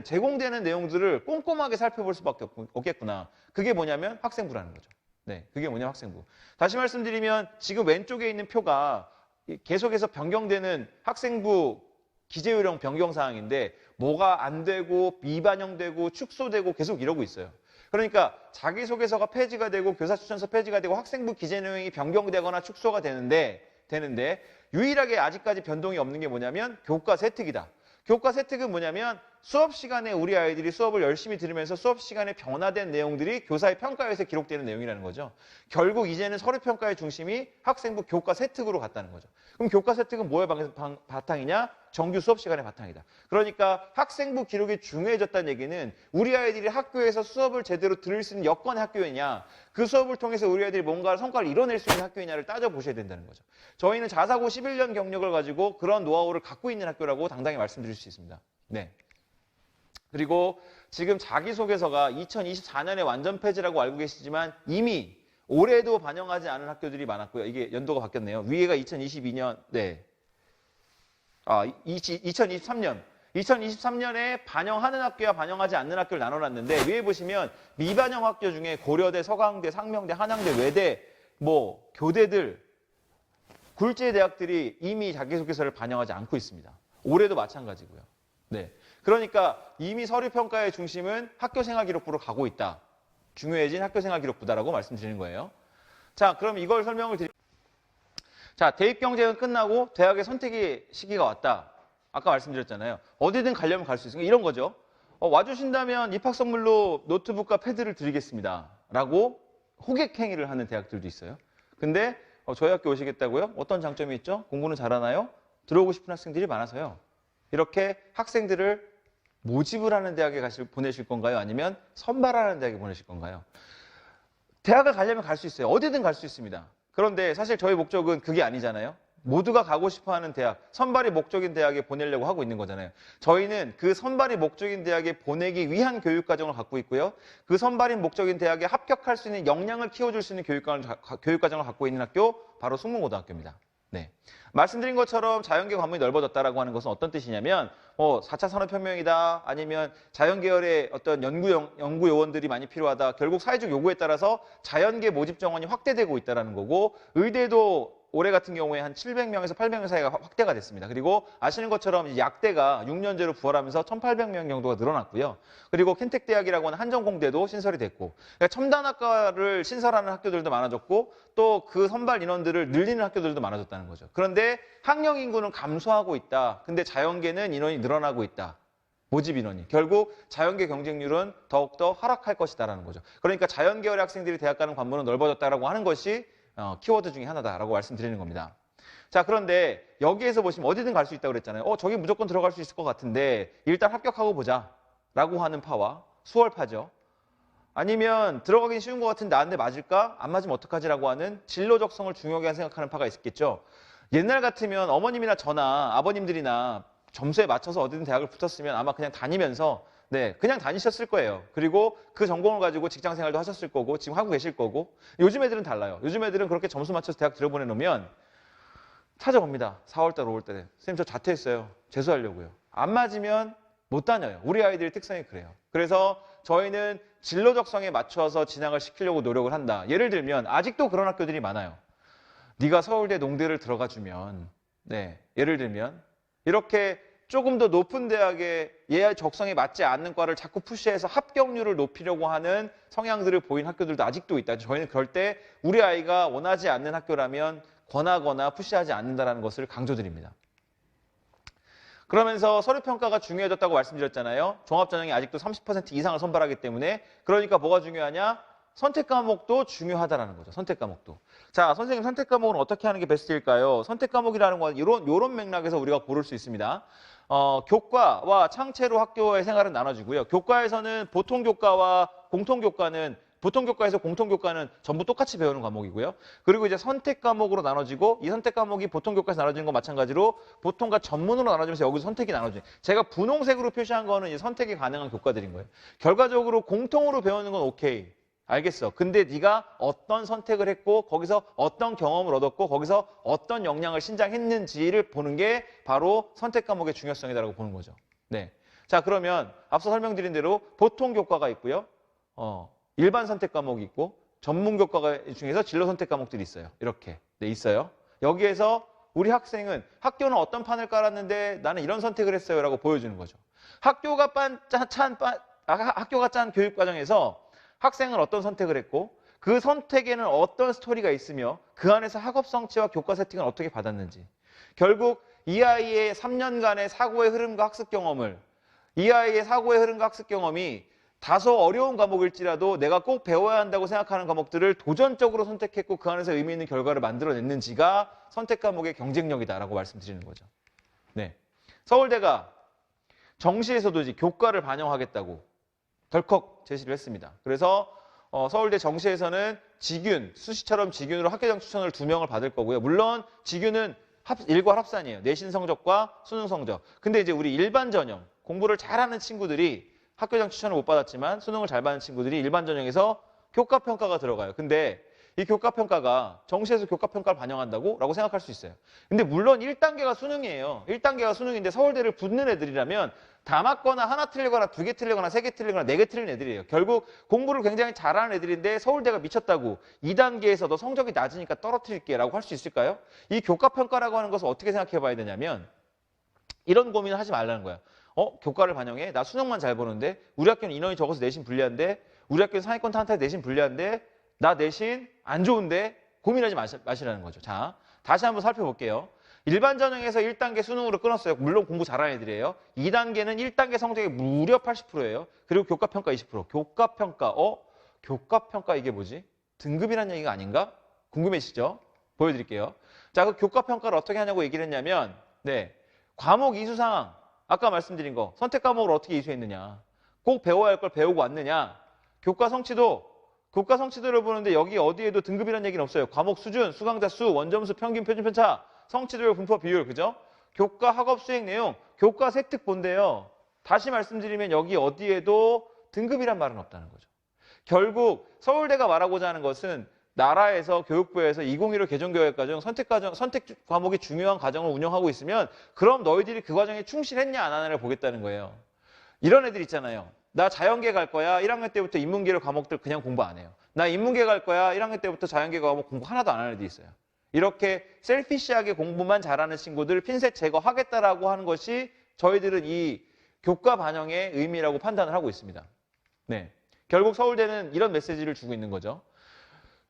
제공되는 내용들을 꼼꼼하게 살펴볼 수밖에 없겠구나. 그게 뭐냐면 학생부라는 거죠. 네, 그게 뭐냐면 학생부. 다시 말씀드리면 지금 왼쪽에 있는 표가 계속해서 변경되는 학생부 기재요령 변경 사항인데 뭐가 안 되고 미반영되고 축소되고 계속 이러고 있어요. 그러니까 자기소개서가 폐지가 되고 교사추천서 폐지가 되고 학생부 기재 내용이 변경되거나 축소가 되는데 유일하게 아직까지 변동이 없는 게 뭐냐면 교과 세특이다. 교과 세특은 뭐냐면 수업 시간에 우리 아이들이 수업을 열심히 들으면서 수업 시간에 변화된 내용들이 교사의 평가에서 기록되는 내용이라는 거죠. 결국 이제는 서류 평가의 중심이 학생부 교과 세특으로 갔다는 거죠. 그럼 교과 세특은 뭐의 바탕이냐? 정규 수업 시간의 바탕이다. 그러니까 학생부 기록이 중요해졌다는 얘기는 우리 아이들이 학교에서 수업을 제대로 들을 수 있는 여건의 학교이냐, 그 수업을 통해서 우리 아이들이 뭔가 성과를 이뤄낼 수 있는 학교이냐를 따져보셔야 된다는 거죠. 저희는 자사고 11년 경력을 가지고 그런 노하우를 갖고 있는 학교라고 당당히 말씀드릴 수 있습니다. 네. 그리고 지금 자기소개서가 2024년에 완전 폐지라고 알고 계시지만 이미 올해도 반영하지 않은 학교들이 많았고요. 이게 연도가 바뀌었네요. 위에가 2022년, 네. 2023년. 2023년에 반영하는 학교와 반영하지 않는 학교를 나눠놨는데 위에 보시면 미반영 학교 중에 고려대, 서강대, 상명대, 한양대, 외대, 교대들, 굴지의 대학들이 이미 자기소개서를 반영하지 않고 있습니다. 올해도 마찬가지고요. 네. 그러니까 이미 서류평가의 중심은 학교생활기록부로 가고 있다. 중요해진 학교생활기록부다라고 말씀드리는 거예요. 자, 그럼 이걸 설명을 드릴게요. 자, 대입경쟁은 끝나고 대학의 선택의 시기가 왔다. 아까 말씀드렸잖아요. 어디든 가려면 갈 수 있으니까 이런 거죠. 와주신다면 입학선물로 노트북과 패드를 드리겠습니다. 라고 호객행위를 하는 대학들도 있어요. 근데 저희 학교 오시겠다고요? 어떤 장점이 있죠? 공부는 잘하나요? 들어오고 싶은 학생들이 많아서요. 이렇게 학생들을 모집을 하는 대학에 보내실 건가요? 아니면 선발하는 대학에 보내실 건가요? 대학을 가려면 갈 수 있어요. 어디든 갈 수 있습니다. 그런데 사실 저희 목적은 그게 아니잖아요. 모두가 가고 싶어하는 대학, 선발이 목적인 대학에 보내려고 하고 있는 거잖아요. 저희는 그 선발이 목적인 대학에 보내기 위한 교육과정을 갖고 있고요. 그 선발인 목적인 대학에 합격할 수 있는 역량을 키워줄 수 있는 교육과정을 갖고 있는 학교, 바로 숙문고등학교입니다. 네. 말씀드린 것처럼 자연계 과목이 넓어졌다라고 하는 것은 어떤 뜻이냐면 4차 산업혁명이다, 아니면 자연계열의 어떤 연구 요원들이 많이 필요하다, 결국 사회적 요구에 따라서 자연계 모집 정원이 확대되고 있다는 거고, 의대도 올해 같은 경우에 한 700명에서 800명 사이가 확대가 됐습니다. 그리고 아시는 것처럼 약대가 6년제로 부활하면서 1,800명 정도가 늘어났고요. 그리고 켄텍대학이라고 하는 한전공대도 신설이 됐고, 그러니까 첨단학과를 신설하는 학교들도 많아졌고, 또 그 선발 인원들을 늘리는 학교들도 많아졌다는 거죠. 그런데 학령 인구는 감소하고 있다. 근데 자연계는 인원이 늘어나고 있다. 모집 인원이. 결국 자연계 경쟁률은 더욱더 하락할 것이다라는 거죠. 그러니까 자연계열의 학생들이 대학 가는 관문은 넓어졌다라고 하는 것이 키워드 중에 하나다라고 말씀드리는 겁니다. 자, 그런데 여기에서 보시면 어디든 갈 수 있다고 그랬잖아요. 저기 무조건 들어갈 수 있을 것 같은데 일단 합격하고 보자 라고 하는 파와 수월파죠. 아니면 들어가긴 쉬운 것 같은데 나한테 맞을까? 안 맞으면 어떡하지라고 하는 진로 적성을 중요하게 생각하는 파가 있겠죠. 옛날 같으면 어머님이나 저나 아버님들이나 점수에 맞춰서 어디든 대학을 붙었으면 아마 그냥 다니면서 그냥 다니셨을 거예요. 그리고 그 전공을 가지고 직장 생활도 하셨을 거고 지금 하고 계실 거고. 요즘 애들은 달라요. 요즘 애들은 그렇게 점수 맞춰서 대학 들여보내 놓으면 찾아옵니다. 4월달, 5월달에. 선생님 저 자퇴했어요. 재수하려고요. 안 맞으면 못 다녀요. 우리 아이들의 특성이 그래요. 그래서 저희는 진로 적성에 맞춰서 진학을 시키려고 노력을 한다. 예를 들면 아직도 그런 학교들이 많아요. 네가 서울대 농대를 들어가 주면 예를 들면 이렇게 조금 더 높은 대학에 얘의 적성에 맞지 않는 과를 자꾸 푸시해서 합격률을 높이려고 하는 성향들을 보인 학교들도 아직도 있다. 저희는 그럴 때 우리 아이가 원하지 않는 학교라면 권하거나 푸시하지 않는다는 것을 강조드립니다. 그러면서 서류평가가 중요해졌다고 말씀드렸잖아요. 종합전형이 아직도 30% 이상을 선발하기 때문에. 그러니까 뭐가 중요하냐? 선택 과목도 중요하다라는 거죠. 선택 과목도. 자, 선생님 선택 과목은 어떻게 하는 게 베스트일까요? 선택 과목이라는 건 이런 맥락에서 우리가 고를 수 있습니다. 교과와 창체로 학교의 생활은 나눠지고요. 교과에서는 보통교과와 공통교과는 보통교과에서 공통교과는 전부 똑같이 배우는 과목이고요. 그리고 이제 선택 과목으로 나눠지고 이 선택 과목이 보통교과에서 나눠지는 건 마찬가지로 보통과 전문으로 나눠지면서 여기서 선택이 나눠져요. 제가 분홍색으로 표시한 거는 이제 선택이 가능한 교과들인 거예요. 결과적으로 공통으로 배우는 건 오케이. 알겠어. 근데 네가 어떤 선택을 했고 거기서 어떤 경험을 얻었고 거기서 어떤 역량을 신장했는지를 보는 게 바로 선택 과목의 중요성이다라고 보는 거죠. 네. 자, 그러면 앞서 설명드린 대로 보통 교과가 있고요. 일반 선택 과목이 있고 전문 교과 중에서 진로 선택 과목들이 있어요. 이렇게. 네, 있어요. 여기에서 우리 학생은 학교는 어떤 판을 깔았는데 나는 이런 선택을 했어요 라고 보여주는 거죠. 학교가 짠 교육 과정에서 학생은 어떤 선택을 했고 그 선택에는 어떤 스토리가 있으며 그 안에서 학업 성취와 교과 세팅은 어떻게 받았는지. 결국 이 아이의 3년간의 사고의 흐름과 학습 경험을 이 아이의 사고의 흐름과 학습 경험이 다소 어려운 과목일지라도 내가 꼭 배워야 한다고 생각하는 과목들을 도전적으로 선택했고 그 안에서 의미 있는 결과를 만들어냈는지가 선택 과목의 경쟁력이다라고 말씀드리는 거죠. 네, 서울대가 정시에서도 이제 교과를 반영하겠다고 덜컥 제시를 했습니다. 그래서 서울대 정시에서는 지균, 수시처럼 지균으로 학교장 추천을 2명을 받을 거고요. 물론 지균은 일괄 합산이에요. 내신 성적과 수능 성적. 근데 이제 우리 일반 전형, 공부를 잘하는 친구들이 학교장 추천을 못 받았지만 수능을 잘 받는 친구들이 일반 전형에서 교과평가가 들어가요. 근데 이 교과평가가 정시에서 교과평가를 반영한다고? 라고 생각할 수 있어요. 근데 물론 1단계가 수능이에요. 1단계가 수능인데 서울대를 붙는 애들이라면 다 맞거나 하나 틀리거나 2개 틀리거나 3개 틀리거나 4개 틀린 애들이에요. 결국 공부를 굉장히 잘하는 애들인데 서울대가 미쳤다고 2단계에서 너 성적이 낮으니까 떨어뜨릴게 라고 할 수 있을까요? 이 교과평가라고 하는 것을 어떻게 생각해 봐야 되냐면 이런 고민을 하지 말라는 거야. 교과를 반영해? 나 수능만 잘 보는데 우리 학교는 인원이 적어서 내신 불리한데 우리 학교는 상위권 탄타에 내신 불리한데 나 내신 안 좋은데 고민하지 마시라는 거죠. 자, 다시 한번 살펴볼게요. 일반 전형에서 1단계 수능으로 끊었어요. 물론 공부 잘하는 애들이에요. 2단계는 1단계 성적이 무려 80%예요. 그리고 교과평가 20%. 교과평가, 교과평가 이게 뭐지? 등급이란 얘기가 아닌가? 궁금해지시죠? 보여드릴게요. 자, 그 교과평가를 어떻게 하냐고 얘기를 했냐면 네, 과목 이수 상황. 아까 말씀드린 거 선택 과목을 어떻게 이수했느냐, 꼭 배워야 할 걸 배우고 왔느냐, 교과 성취도를 보는데 여기 어디에도 등급이라는 얘기는 없어요. 과목 수준, 수강자 수, 원점수, 평균, 표준 편차, 성취도별 분포 비율, 그죠? 교과 학업 수행 내용, 교과 세특 본대요. 다시 말씀드리면 여기 어디에도 등급이란 말은 없다는 거죠. 결국 서울대가 말하고자 하는 것은 나라에서 교육부에서 2015 개정교육과정 선택 과목이 중요한 과정을 운영하고 있으면 그럼 너희들이 그 과정에 충실했냐 안 하냐를 보겠다는 거예요. 이런 애들 있잖아요. 나 자연계 갈 거야. 1학년 때부터 인문계를 과목들 그냥 공부 안 해요. 나 인문계 갈 거야. 1학년 때부터 자연계 과목 공부 하나도 안 하는 애들이 있어요. 이렇게 셀피시하게 공부만 잘하는 친구들 핀셋 제거하겠다라고 하는 것이 저희들은 이 교과 반영의 의미라고 판단을 하고 있습니다. 네, 결국 서울대는 이런 메시지를 주고 있는 거죠.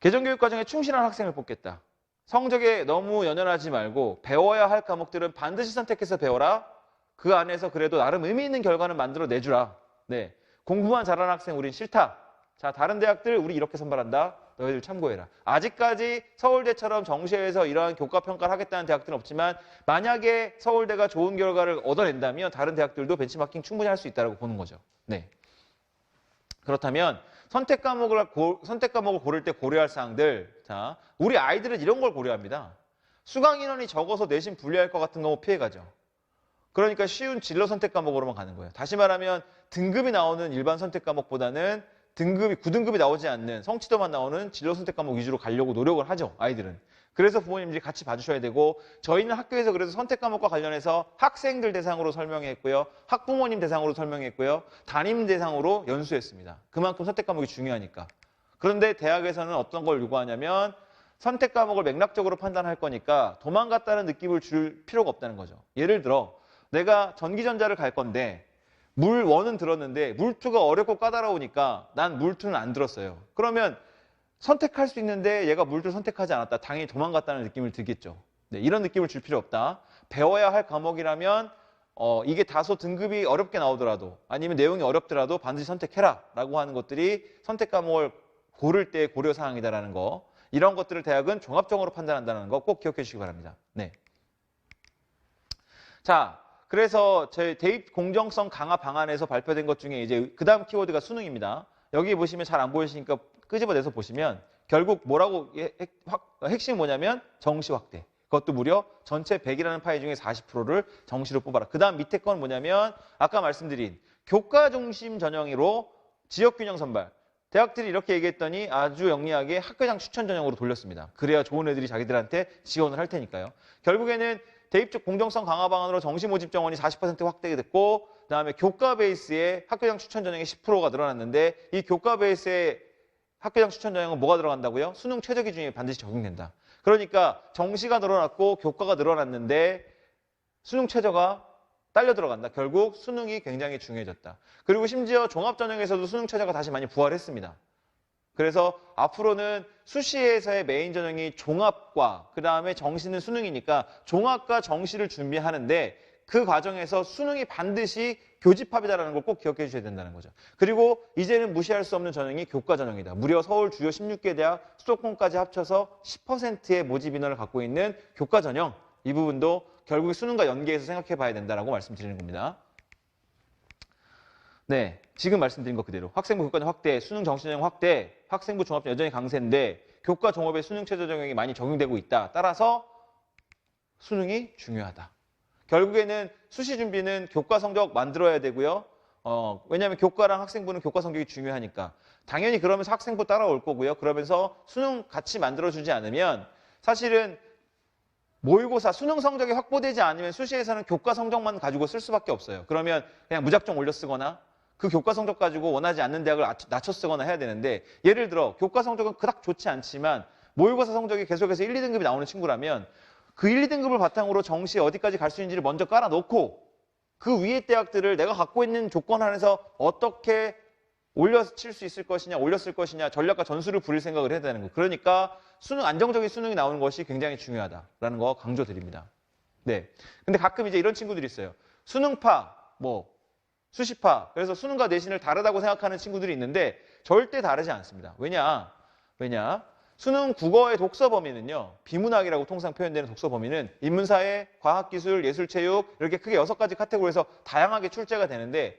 개정교육 과정에 충실한 학생을 뽑겠다. 성적에 너무 연연하지 말고 배워야 할 과목들은 반드시 선택해서 배워라. 그 안에서 그래도 나름 의미 있는 결과는 만들어 내주라. 네, 공부만 잘하는 학생 우린 싫다. 자, 다른 대학들 우리 이렇게 선발한다. 너희들 참고해라. 아직까지 서울대처럼 정시에서 이러한 교과평가를 하겠다는 대학들은 없지만 만약에 서울대가 좋은 결과를 얻어낸다면 다른 대학들도 벤치마킹 충분히 할 수 있다고 보는 거죠. 네. 그렇다면 선택 과목을 고를 때 고려할 사항들. 자, 우리 아이들은 이런 걸 고려합니다. 수강 인원이 적어서 내신 불리할 것 같은 경우 피해가죠. 그러니까 쉬운 진로 선택 과목으로만 가는 거예요. 다시 말하면 등급이 나오는 일반 선택 과목보다는 9등급이 나오지 않는 성취도만 나오는 진로 선택 과목 위주로 가려고 노력을 하죠, 아이들은. 그래서 부모님들이 같이 봐주셔야 되고, 저희는 학교에서 그래서 선택 과목과 관련해서 학생들 대상으로 설명했고요, 학부모님 대상으로 설명했고요, 담임 대상으로 연수했습니다. 그만큼 선택 과목이 중요하니까. 그런데 대학에서는 어떤 걸 요구하냐면 선택 과목을 맥락적으로 판단할 거니까 도망갔다는 느낌을 줄 필요가 없다는 거죠. 예를 들어 내가 전기전자를 갈 건데 물1은 들었는데 물2가 어렵고 까다로우니까 난 물2는 안 들었어요. 그러면 선택할 수 있는데 얘가 물2를 선택하지 않았다. 당연히 도망갔다는 느낌을 들겠죠. 네, 이런 느낌을 줄 필요 없다. 배워야 할 과목이라면 이게 다소 등급이 어렵게 나오더라도 아니면 내용이 어렵더라도 반드시 선택해라 라고 하는 것들이 선택 과목을 고를 때 고려사항이다라는 거. 이런 것들을 대학은 종합적으로 판단한다는 거 꼭 기억해 주시기 바랍니다. 네. 자, 그래서 제 대입 공정성 강화 방안에서 발표된 것 중에 이제 그 다음 키워드가 수능입니다. 여기 보시면 잘 안 보이시니까 끄집어내서 보시면 결국 뭐라고 핵심이 뭐냐면 정시 확대. 그것도 무려 전체 100이라는 파이 중에 40%를 정시로 뽑아라. 그 다음 밑에 건 뭐냐면 아까 말씀드린 교과 중심 전형으로 지역 균형 선발. 대학들이 이렇게 얘기했더니 아주 영리하게 학교장 추천 전형으로 돌렸습니다. 그래야 좋은 애들이 자기들한테 지원을 할 테니까요. 결국에는 대입적 공정성 강화 방안으로 정시 모집 정원이 40% 확대됐고 그다음에 교과 베이스의 학교장 추천 전형이 10%가 늘어났는데 이 교과 베이스의 학교장 추천 전형은 뭐가 들어간다고요? 수능 최저 기준이 반드시 적용된다. 그러니까 정시가 늘어났고 교과가 늘어났는데 수능 최저가 딸려 들어간다. 결국 수능이 굉장히 중요해졌다. 그리고 심지어 종합전형에서도 수능 최저가 다시 많이 부활했습니다. 그래서 앞으로는 수시에서의 메인 전형이 종합과 그 다음에 정시는 수능이니까 종합과 정시를 준비하는데 그 과정에서 수능이 반드시 교집합이다라는 걸 꼭 기억해 주셔야 된다는 거죠. 그리고 이제는 무시할 수 없는 전형이 교과 전형이다. 무려 서울 주요 16개 대학 수도권까지 합쳐서 10%의 모집 인원을 갖고 있는 교과 전형. 이 부분도 결국 수능과 연계해서 생각해 봐야 된다라고 말씀드리는 겁니다. 네, 지금 말씀드린 것 그대로 학생부 교과전 확대, 수능 정시 전형 확대, 학생부 종합전 여전히 강세인데 교과 종합의 수능 최저 전형이 많이 적용되고 있다. 따라서 수능이 중요하다. 결국에는 수시 준비는 교과 성적 만들어야 되고요. 왜냐하면 교과랑 학생부는 교과 성적이 중요하니까. 당연히 그러면서 학생부 따라올 거고요. 그러면서 수능 같이 만들어주지 않으면 사실은 모의고사 수능 성적이 확보되지 않으면 수시에서는 교과 성적만 가지고 쓸 수밖에 없어요. 그러면 그냥 무작정 올려 쓰거나 그 교과 성적 가지고 원하지 않는 대학을 낮춰 쓰거나 해야 되는데 예를 들어 교과 성적은 그닥 좋지 않지만 모의고사 성적이 계속해서 1, 2등급이 나오는 친구라면 그 1, 2등급을 바탕으로 정시에 어디까지 갈 수 있는지를 먼저 깔아놓고 그 위의 대학들을 내가 갖고 있는 조건 안에서 어떻게 올려칠 수 있을 것이냐, 올렸을 것이냐, 전략과 전술을 부릴 생각을 해야 되는 거예요. 그러니까 안정적인 수능이 나오는 것이 굉장히 중요하다라는 거 강조드립니다. 네. 근데 가끔 이제 이런 친구들이 있어요. 수능파, 수시파. 그래서 수능과 내신을 다르다고 생각하는 친구들이 있는데 절대 다르지 않습니다. 왜냐? 수능 국어의 독서 범위는요. 비문학이라고 통상 표현되는 독서 범위는 인문사회, 과학기술, 예술체육 이렇게 크게 6가지 카테고리에서 다양하게 출제가 되는데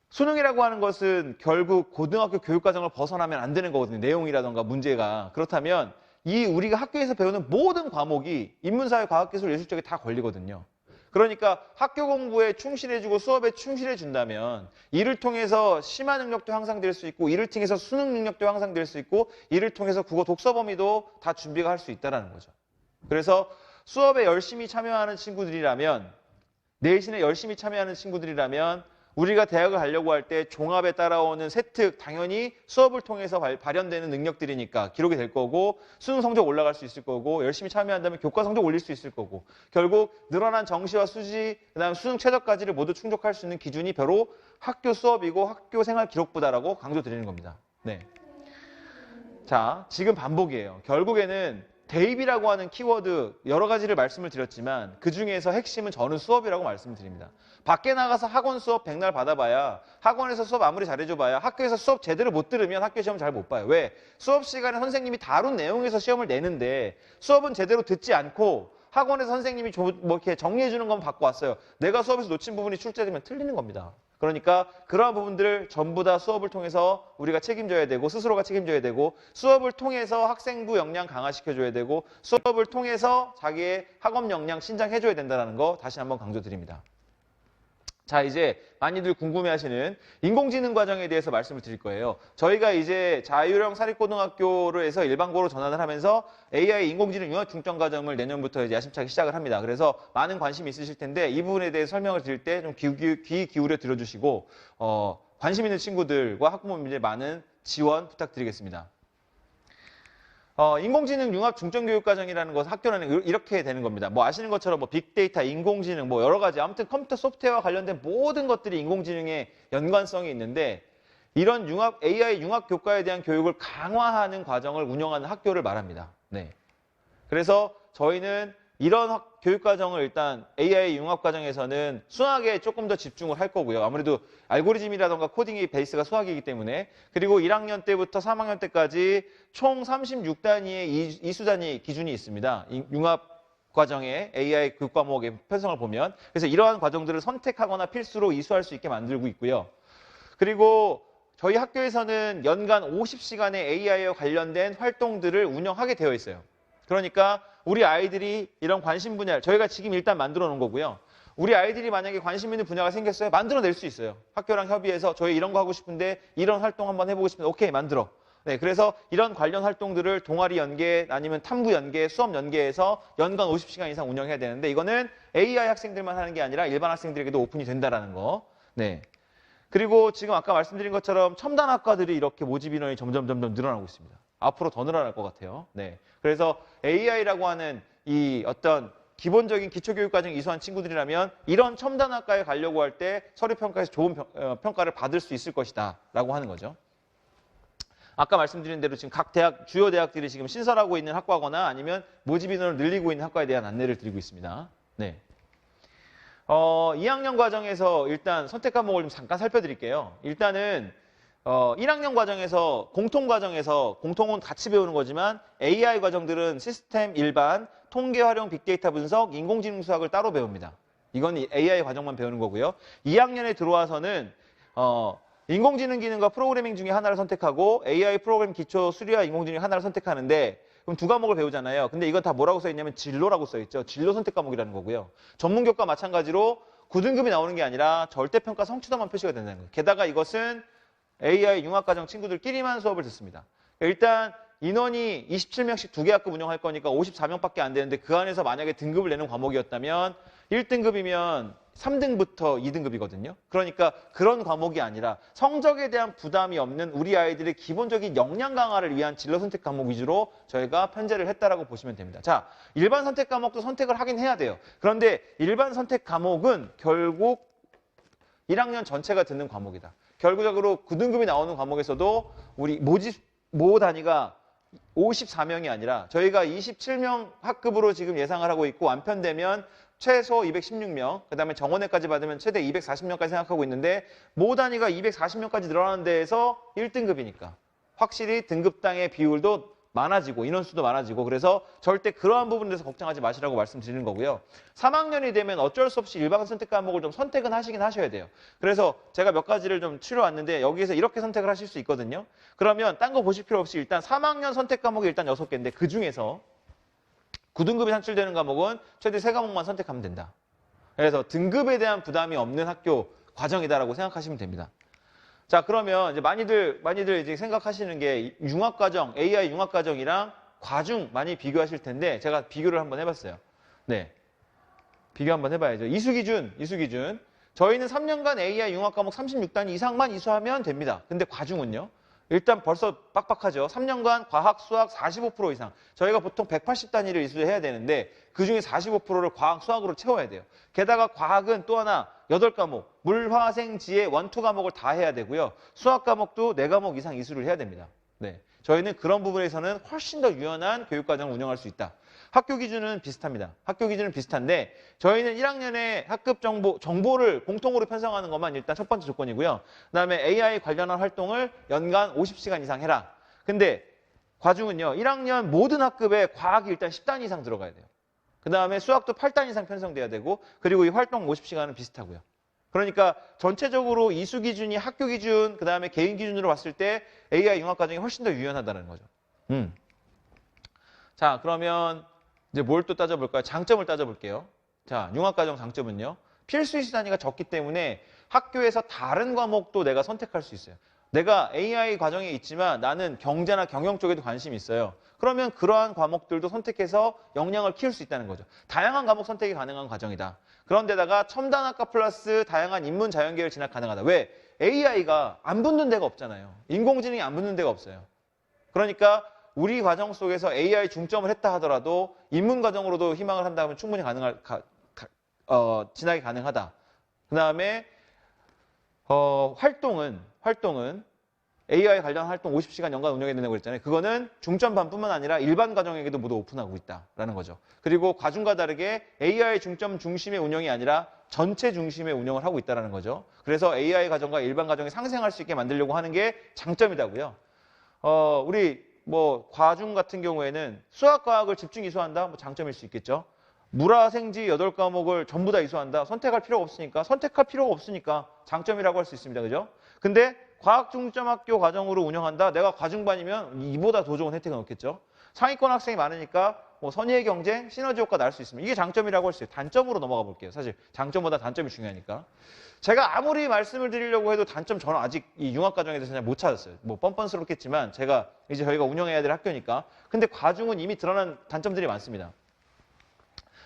수능이라고 하는 것은 결국 고등학교 교육과정을 벗어나면 안 되는 거거든요. 내용이라던가 문제가. 그렇다면 이 우리가 학교에서 배우는 모든 과목이 인문사회, 과학기술, 예술체육에 다 걸리거든요. 그러니까 학교 공부에 충실해주고 수업에 충실해준다면 이를 통해서 심화 능력도 향상될 수 있고 이를 통해서 수능 능력도 향상될 수 있고 이를 통해서 국어 독서 범위도 다 준비가 할 수 있다는 거죠. 그래서 수업에 열심히 참여하는 친구들이라면 내신에 열심히 참여하는 친구들이라면 우리가 대학을 가려고 할 때 종합에 따라오는 세특 당연히 수업을 통해서 발현되는 능력들이니까 기록이 될 거고 수능 성적 올라갈 수 있을 거고 열심히 참여한다면 교과 성적 올릴 수 있을 거고 결국 늘어난 정시와 수시 그다음 수능 최저까지를 모두 충족할 수 있는 기준이 바로 학교 수업이고 학교 생활 기록부다라고 강조드리는 겁니다. 네. 자, 지금 반복이에요. 결국에는 대입이라고 하는 키워드 여러 가지를 말씀을 드렸지만 그중에서 핵심은 저는 수업이라고 말씀을 드립니다. 밖에 나가서 학원 수업 백날 받아봐야 학원에서 수업 아무리 잘해줘봐야 학교에서 수업 제대로 못 들으면 학교 시험 잘 못 봐요. 왜? 수업 시간에 선생님이 다룬 내용에서 시험을 내는데 수업은 제대로 듣지 않고 학원에서 선생님이 이렇게 정리해주는 건 받고 왔어요. 내가 수업에서 놓친 부분이 출제되면 틀리는 겁니다. 그러니까 그러한 부분들을 전부 다 수업을 통해서 우리가 책임져야 되고 스스로가 책임져야 되고 수업을 통해서 학생부 역량 강화시켜줘야 되고 수업을 통해서 자기의 학업 역량 신장해줘야 된다는 거 다시 한번 강조드립니다. 자, 이제 많이들 궁금해하시는 인공지능 과정에 대해서 말씀을 드릴 거예요. 저희가 이제 자율형 사립고등학교로 해서 일반고로 전환을 하면서 AI 인공지능 융합 중점 과정을 내년부터 이제 야심차게 시작을 합니다. 그래서 많은 관심이 있으실 텐데 이 부분에 대해 설명을 드릴 때 좀 귀 기울여 들어주시고 관심 있는 친구들과 학부모님들 많은 지원 부탁드리겠습니다. 인공지능 융합 중점교육과정이라는 것은 학교는 이렇게 되는 겁니다. 아시는 것처럼 빅데이터, 인공지능, 여러 가지 아무튼 컴퓨터 소프트웨어와 관련된 모든 것들이 인공지능에 연관성이 있는데 이런 AI 융합 교과에 대한 교육을 강화하는 과정을 운영하는 학교를 말합니다. 네. 그래서 저희는 이런 교육과정을 일단 AI 융합과정에서는 수학에 조금 더 집중을 할 거고요. 아무래도 알고리즘이라던가 코딩의 베이스가 수학이기 때문에 그리고 1학년 때부터 3학년 때까지 총 36단위의 이수단위 기준이 있습니다. 융합과정의 AI 교육과목의 편성을 보면 그래서 이러한 과정들을 선택하거나 필수로 이수할 수 있게 만들고 있고요. 그리고 저희 학교에서는 연간 50시간의 AI와 관련된 활동들을 운영하게 되어 있어요. 그러니까 우리 아이들이 이런 관심 분야, 저희가 지금 일단 만들어 놓은 거고요. 우리 아이들이 만약에 관심 있는 분야가 생겼어요. 만들어낼 수 있어요. 학교랑 협의해서 저희 이런 거 하고 싶은데 이런 활동 한번 해보고 싶은데 오케이 만들어. 네, 그래서 이런 관련 활동들을 동아리 연계 아니면 탐구 연계, 수업 연계해서 연간 50시간 이상 운영해야 되는데 이거는 AI 학생들만 하는 게 아니라 일반 학생들에게도 오픈이 된다라는 거. 네. 그리고 지금 아까 말씀드린 것처럼 첨단 학과들이 이렇게 모집 인원이 점점 늘어나고 있습니다. 앞으로 더 늘어날 것 같아요. 네. 그래서 AI라고 하는 이 어떤 기본적인 기초교육과정 이수한 친구들이라면 이런 첨단 학과에 가려고 할 때 서류평가에서 좋은 평가를 받을 수 있을 것이다 라고 하는 거죠. 아까 말씀드린 대로 지금 각 대학, 주요 대학들이 지금 신설하고 있는 학과거나 아니면 모집 인원을 늘리고 있는 학과에 대한 안내를 드리고 있습니다. 네. 2학년 과정에서 일단 선택 과목을 좀 잠깐 살펴드릴게요. 일단은 1학년 과정에서 공통은 같이 배우는 거지만 AI 과정들은 시스템 일반, 통계 활용 빅데이터 분석, 인공지능 수학을 따로 배웁니다. 이건 AI 과정만 배우는 거고요. 2학년에 들어와서는 인공지능 기능과 프로그래밍 중에 하나를 선택하고 AI 프로그램 기초 수리와 인공지능 하나를 선택하는데 그럼 두 과목을 배우잖아요. 근데 이건 다 뭐라고 써있냐면 진로라고 써있죠. 진로 선택 과목이라는 거고요. 전문교과 마찬가지로 9등급이 나오는 게 아니라 절대평가 성취도만 표시가 된다는 거예요. 게다가 이것은 AI 융합과정 친구들끼리만 수업을 듣습니다. 일단 인원이 27명씩 두 개 학급 운영할 거니까 54명밖에 안 되는데 그 안에서 만약에 등급을 내는 과목이었다면 1등급이면 3등부터 2등급이거든요. 그러니까 그런 과목이 아니라 성적에 대한 부담이 없는 우리 아이들의 기본적인 역량 강화를 위한 진로 선택 과목 위주로 저희가 편제를 했다라고 보시면 됩니다. 자, 일반 선택 과목도 선택을 하긴 해야 돼요. 그런데 일반 선택 과목은 결국 1학년 전체가 듣는 과목이다. 결국적으로 9등급이 나오는 과목에서도 우리 모 단위가 54명이 아니라 저희가 27명 학급으로 지금 예상을 하고 있고 완편되면 최소 216명, 그 다음에 정원회까지 받으면 최대 240명까지 생각하고 있는데 모 단위가 240명까지 늘어나는 데에서 1등급이니까 확실히 등급당의 비율도 많아지고 인원수도 많아지고 그래서 절대 그러한 부분에 대해서 걱정하지 마시라고 말씀드리는 거고요. 3학년이 되면 어쩔 수 없이 일반 선택 과목을 좀 선택은 하시긴 하셔야 돼요. 그래서 제가 몇 가지를 좀 치러왔는데 여기에서 이렇게 선택을 하실 수 있거든요. 그러면 딴 거 보실 필요 없이 일단 3학년 선택 과목이 일단 6개인데 그 중에서 9등급이 산출되는 과목은 최대 3과목만 선택하면 된다. 그래서 등급에 대한 부담이 없는 학교 과정이다라고 생각하시면 됩니다. 자, 그러면 이제 많이들 이제 생각하시는 게 융합과정, AI 융합과정이랑 과중 많이 비교하실 텐데 제가 비교를 한번 해봤어요. 네. 비교 한번 해봐야죠. 이수기준. 저희는 3년간 AI 융합과목 36단위 이상만 이수하면 됩니다. 근데 과중은요? 일단 벌써 빡빡하죠. 3년간 과학, 수학 45% 이상. 저희가 보통 180단위를 이수해야 되는데 그중에 45%를 과학, 수학으로 채워야 돼요. 게다가 과학은 또 하나 8과목, 물, 화, 생, 지혜, 원투 과목을 다 해야 되고요. 수학 과목도 4과목 이상 이수를 해야 됩니다. 네, 저희는 그런 부분에서는 훨씬 더 유연한 교육과정을 운영할 수 있다. 학교 기준은 비슷합니다. 학교 기준은 비슷한데 저희는 1학년에 학급 정보를 공통으로 편성하는 것만 일단 첫 번째 조건이고요. 그다음에 AI 관련한 활동을 연간 50시간 이상 해라. 근데 과중은요. 1학년 모든 학급에 과학이 일단 10단위 이상 들어가야 돼요. 그다음에 수학도 8단위 이상 편성돼야 되고 그리고 이 활동 50시간은 비슷하고요. 그러니까 전체적으로 이수 기준이 학교 기준, 그다음에 개인 기준으로 봤을 때 AI 융합 과정이 훨씬 더 유연하다는 거죠. 자, 그러면 이제 뭘 또 따져볼까요? 장점을 따져볼게요. 자, 융합과정 장점은요. 필수 이수 단위가 적기 때문에 학교에서 다른 과목도 내가 선택할 수 있어요. 내가 AI 과정에 있지만 나는 경제나 경영 쪽에도 관심이 있어요. 그러면 그러한 과목들도 선택해서 역량을 키울 수 있다는 거죠. 다양한 과목 선택이 가능한 과정이다. 그런데다가 첨단학과 플러스 다양한 인문 자연계열 진학 가능하다. 왜? AI가 안 붙는 데가 없잖아요. 인공지능이 안 붙는 데가 없어요. 그러니까 우리 과정 속에서 AI 중점을 했다 하더라도 인문 과정으로도 희망을 한다면 충분히 진학이 가능하다. 그 다음에 활동은 AI 관련 활동 50시간 연간 운영해야 된다고 그랬잖아요. 그거는 중점반뿐만 아니라 일반 과정에게도 모두 오픈하고 있다라는 거죠. 그리고 과중과 다르게 AI 중점 중심의 운영이 아니라 전체 중심의 운영을 하고 있다는 거죠. 그래서 AI 과정과 일반 과정이 상생할 수 있게 만들려고 하는 게 장점이다고요. 우리 과중 같은 경우에는 수학, 과학을 집중 이수한다? 장점일 수 있겠죠. 물화생지 8과목을 전부 다 이수한다? 선택할 필요가 없으니까 장점이라고 할 수 있습니다. 그죠? 근데 과학 중점 학교 과정으로 운영한다? 내가 과중반이면 이보다 더 좋은 혜택은 없겠죠. 상위권 학생이 많으니까 선의의 경쟁, 시너지 효과 날 수 있습니다. 이게 장점이라고 할 수 있어요. 단점으로 넘어가 볼게요. 사실 장점보다 단점이 중요하니까. 제가 아무리 말씀을 드리려고 해도 단점 저는 아직 이 융합과정에 대해서 잘 못 찾았어요. 뻔뻔스럽겠지만 저희가 운영해야 될 학교니까. 근데 과중은 이미 드러난 단점들이 많습니다.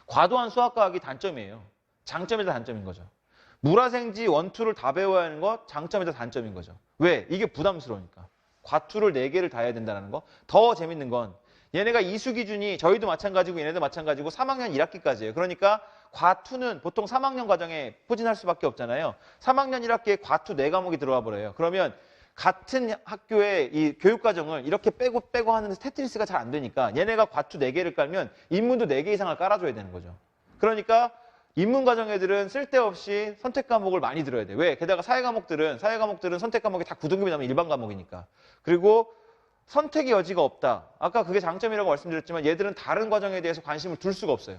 과도한 수학과학이 단점이에요. 장점이다 단점인 거죠. 물화생지 원투를 다 배워야 하는 거 장점이자 단점인 거죠. 왜? 이게 부담스러우니까. 과투를 4개를 다 해야 된다는 거. 더 재밌는 건 얘네가 이수 기준이 저희도 마찬가지고 얘네도 마찬가지고 3학년 1학기까지예요. 그러니까 과투는 보통 3학년 과정에 포진할 수밖에 없잖아요. 3학년 1학기에 과투 4과목이 들어와 버려요. 그러면 같은 학교의 이 교육과정을 이렇게 빼고 하는 테트리스가 잘 안 되니까 얘네가 과투 4개를 깔면 인문도 4개 이상을 깔아줘야 되는 거죠. 그러니까 인문 과정 애들은 쓸데없이 선택 과목을 많이 들어야 돼. 왜? 게다가 사회 과목들은 선택 과목이 다 9등급이 나면 일반 과목이니까. 그리고 선택의 여지가 없다. 아까 그게 장점이라고 말씀드렸지만 얘들은 다른 과정에 대해서 관심을 둘 수가 없어요.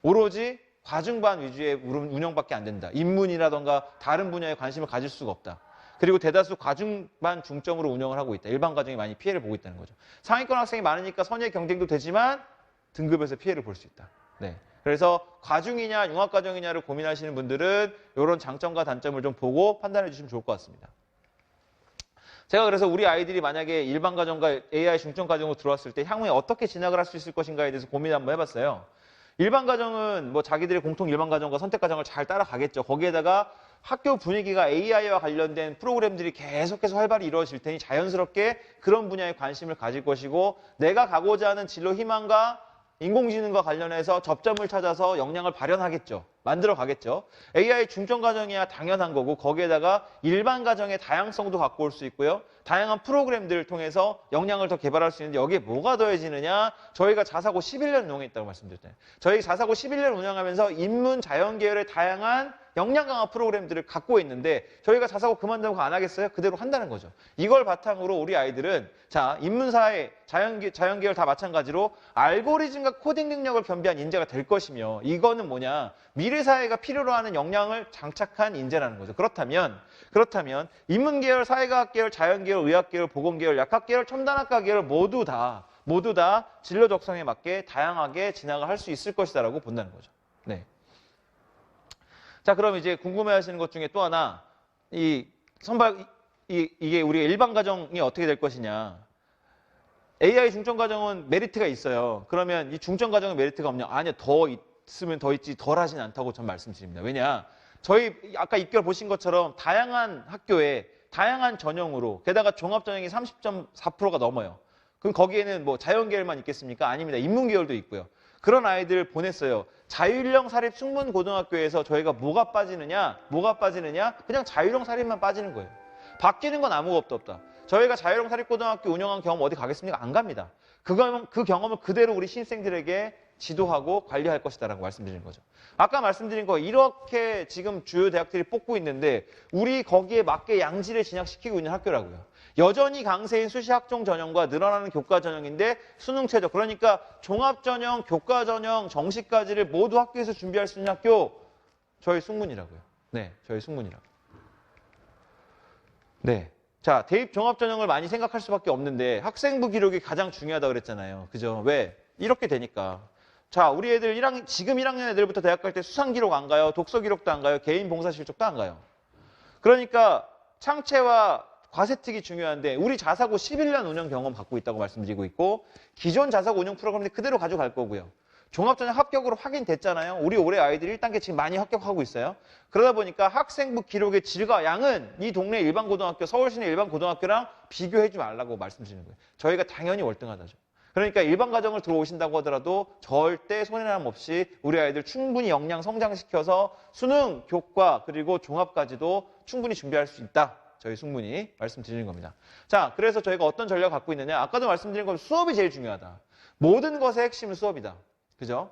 오로지 과중반 위주의 운영밖에 안 된다. 인문이라던가 다른 분야에 관심을 가질 수가 없다. 그리고 대다수 과중반 중점으로 운영을 하고 있다. 일반 과정이 많이 피해를 보고 있다는 거죠. 상위권 학생이 많으니까 선의의 경쟁도 되지만 등급에서 피해를 볼 수 있다. 네. 그래서 과중이냐 융합과정이냐를 고민하시는 분들은 이런 장점과 단점을 좀 보고 판단해 주시면 좋을 것 같습니다. 제가 그래서 우리 아이들이 만약에 일반 과정과 AI 중점 과정으로 들어왔을 때 향후에 어떻게 진학을 할 수 있을 것인가에 대해서 고민을 한번 해봤어요. 일반 과정은 뭐 자기들의 공통 일반 과정과 선택 과정을 잘 따라가겠죠. 거기에다가 학교 분위기가 AI와 관련된 프로그램들이 계속해서 활발히 이루어질 테니 자연스럽게 그런 분야에 관심을 가질 것이고 내가 가고자 하는 진로 희망과 인공지능과 관련해서 접점을 찾아서 역량을 발현하겠죠. 만들어 가겠죠. AI 중점 과정이야 당연한 거고 거기에다가 일반 과정의 다양성도 갖고 올 수 있고요. 다양한 프로그램들을 통해서 역량을 더 개발할 수 있는데 여기에 뭐가 더해지느냐? 저희가 자사고 11년 운영했다고 말씀드렸잖아요. 저희 자사고 11년 운영하면서 인문, 자연 계열의 다양한 역량 강화 프로그램들을 갖고 있는데 저희가 자사고 그만두고 안 하겠어요? 그대로 한다는 거죠. 이걸 바탕으로 우리 아이들은 자 인문사회, 자연계열 다 마찬가지로 알고리즘과 코딩 능력을 겸비한 인재가 될 것이며 이거는 뭐냐? 미래사회가 필요로 하는 역량을 장착한 인재라는 거죠. 그렇다면 인문계열, 사회과학계열, 자연계열, 의학계열, 보건계열, 약학계열, 첨단학과 계열 모두 다 진로 적성에 맞게 다양하게 진학을 할 수 있을 것이다라고 본다는 거죠. 네. 자, 그럼 이제 궁금해하시는 것 중에 또 하나 이게 우리 일반 과정이 어떻게 될 것이냐? AI 중점 과정은 메리트가 있어요. 그러면 이 중점 과정은 메리트가 없냐? 아니요, 더 있으면 더 있지 덜 하진 않다고 전 말씀드립니다. 왜냐? 저희 아까 입결 보신 것처럼 다양한 학교에 다양한 전형으로 게다가 종합 전형이 30.4%가 넘어요. 그럼 거기에는 뭐 자연계열만 있겠습니까? 아닙니다. 인문계열도 있고요. 그런 아이들 보냈어요. 자율형 사립 숙문고등학교에서 저희가 뭐가 빠지느냐? 그냥 자율형 사립만 빠지는 거예요. 바뀌는 건 아무것도 없다. 저희가 자율형 사립고등학교 운영한 경험 어디 가겠습니까? 안 갑니다. 그 경험을 그대로 우리 신입생들에게 지도하고 관리할 것이다라고 말씀드린 거죠. 아까 말씀드린 거 이렇게 지금 주요 대학들이 뽑고 있는데 우리 거기에 맞게 양질을 진학시키고 있는 학교라고요. 여전히 강세인 수시 학종 전형과 늘어나는 교과 전형인데 수능 최저 그러니까 종합 전형, 교과 전형, 정시까지를 모두 학교에서 준비할 수 있는 학교 저희 숙문이라고요. 네, 저희 숙문이라고. 네. 자, 대입 종합 전형을 많이 생각할 수밖에 없는데 학생부 기록이 가장 중요하다고 그랬잖아요. 그죠? 왜? 이렇게 되니까. 자, 우리 애들 지금 1학년 애들부터 대학 갈 때 수상 기록 안 가요. 독서 기록도 안 가요. 개인 봉사 실적도 안 가요. 그러니까 창체와 과세특이 중요한데 우리 자사고 11년 운영 경험 갖고 있다고 말씀드리고 있고 기존 자사고 운영 프로그램들 그대로 가져갈 거고요. 종합전형 합격으로 확인됐잖아요. 우리 올해 아이들이 1단계 지금 많이 합격하고 있어요. 그러다 보니까 학생부 기록의 질과 양은 이 동네 일반 고등학교, 서울시내 일반 고등학교랑 비교해주지 말라고 말씀드리는 거예요. 저희가 당연히 월등하다죠. 그러니까 일반 과정을 들어오신다고 하더라도 절대 손해남 없이 우리 아이들 충분히 역량 성장시켜서 수능, 교과 그리고 종합까지도 충분히 준비할 수 있다. 저희 숙문이 말씀드리는 겁니다. 자, 그래서 저희가 어떤 전략을 갖고 있느냐. 아까도 말씀드린 것처럼 수업이 제일 중요하다. 모든 것의 핵심은 수업이다. 그죠?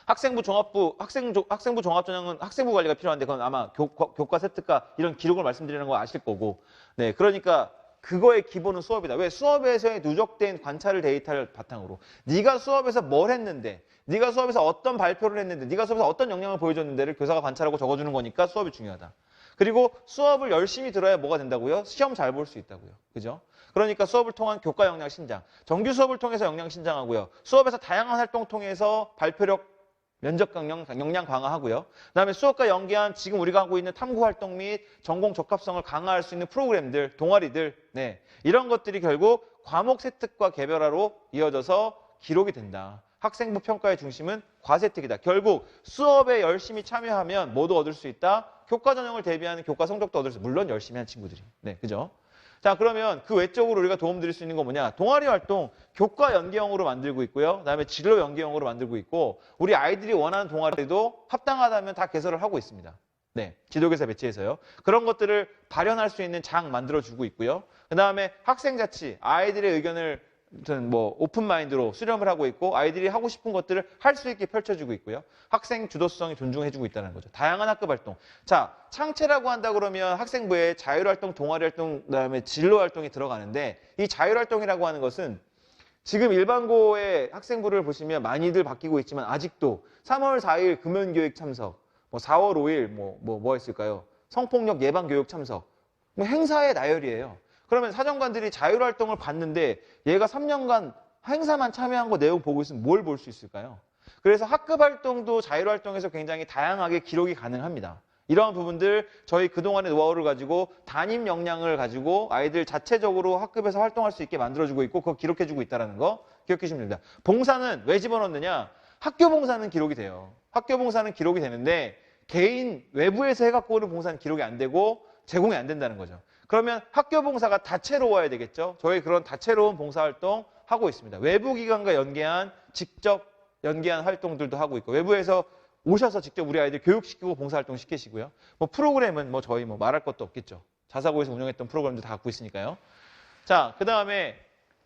학생부 종합전형은 학생부 관리가 필요한데 그건 아마 교과 세특과 이런 기록을 말씀드리는 거 아실 거고. 네, 그러니까 그거의 기본은 수업이다. 왜? 수업에서의 누적된 관찰을 데이터를 바탕으로 네가 수업에서 뭘 했는데 네가 수업에서 어떤 발표를 했는데 네가 수업에서 어떤 역량을 보여줬는데를 교사가 관찰하고 적어주는 거니까 수업이 중요하다. 그리고 수업을 열심히 들어야 뭐가 된다고요? 시험 잘 볼 수 있다고요. 그죠? 그러니까 수업을 통한 교과 역량 신장, 정규 수업을 통해서 역량 신장하고요. 수업에서 다양한 활동 통해서 발표력, 면접 역량 강화하고요. 그다음에 수업과 연계한 지금 우리가 하고 있는 탐구 활동 및 전공 적합성을 강화할 수 있는 프로그램들, 동아리들, 네, 이런 것들이 결국 과목 세특과 개별화로 이어져서 기록이 된다. 학생부 평가의 중심은 과세특이다. 결국 수업에 열심히 참여하면 뭐도 얻을 수 있다? 교과 전형을 대비하는 교과 성적도 얻을 수 있다. 물론 열심히 한 친구들이. 네, 그죠? 자, 그러면 그 외적으로 우리가 도움 드릴 수 있는 건 뭐냐? 동아리 활동 교과 연계형으로 만들고 있고요. 그다음에 진로 연계형으로 만들고 있고 우리 아이들이 원하는 동아리도 합당하다면 다 개설을 하고 있습니다. 네, 지도교사 배치해서요. 그런 것들을 발현할 수 있는 장 만들어주고 있고요. 그다음에 학생자치, 아이들의 의견을 뭐 오픈마인드로 수렴을 하고 있고 아이들이 하고 싶은 것들을 할 수 있게 펼쳐주고 있고요. 학생 주도성이 존중해주고 있다는 거죠. 다양한 학급 활동. 자, 창체라고 한다 그러면 학생부에 자율활동, 동아리활동, 그다음에 진로활동이 들어가는데 이 자율활동이라고 하는 것은 지금 일반고의 학생부를 보시면 많이들 바뀌고 있지만 아직도 3월 4일 금연교육 참석, 뭐 4월 5일 뭐 했을까요? 성폭력 예방교육 참석, 뭐 행사의 나열이에요. 그러면 사정관들이 자율활동을 봤는데 얘가 3년간 행사만 참여한 거 내용 보고 있으면 뭘 볼 수 있을까요? 그래서 학급활동도 자율활동에서 굉장히 다양하게 기록이 가능합니다. 이러한 부분들 저희 그동안의 노하우를 가지고 담임 역량을 가지고 아이들 자체적으로 학급에서 활동할 수 있게 만들어주고 있고 그거 기록해주고 있다는 거 기억해 주시면 됩니다. 봉사는 왜 집어넣느냐? 학교 봉사는 기록이 돼요. 학교 봉사는 기록이 되는데 개인 외부에서 해갖고 오는 봉사는 기록이 안 되고 제공이 안 된다는 거죠. 그러면 학교 봉사가 다채로워야 되겠죠. 저희 그런 다채로운 봉사활동 하고 있습니다. 외부 기관과 연계한 직접 연계한 활동들도 하고 있고 외부에서 오셔서 직접 우리 아이들 교육시키고 봉사활동 시키시고요. 뭐 프로그램은 뭐 저희 뭐 말할 것도 없겠죠. 자사고에서 운영했던 프로그램도 다 갖고 있으니까요. 자, 그 다음에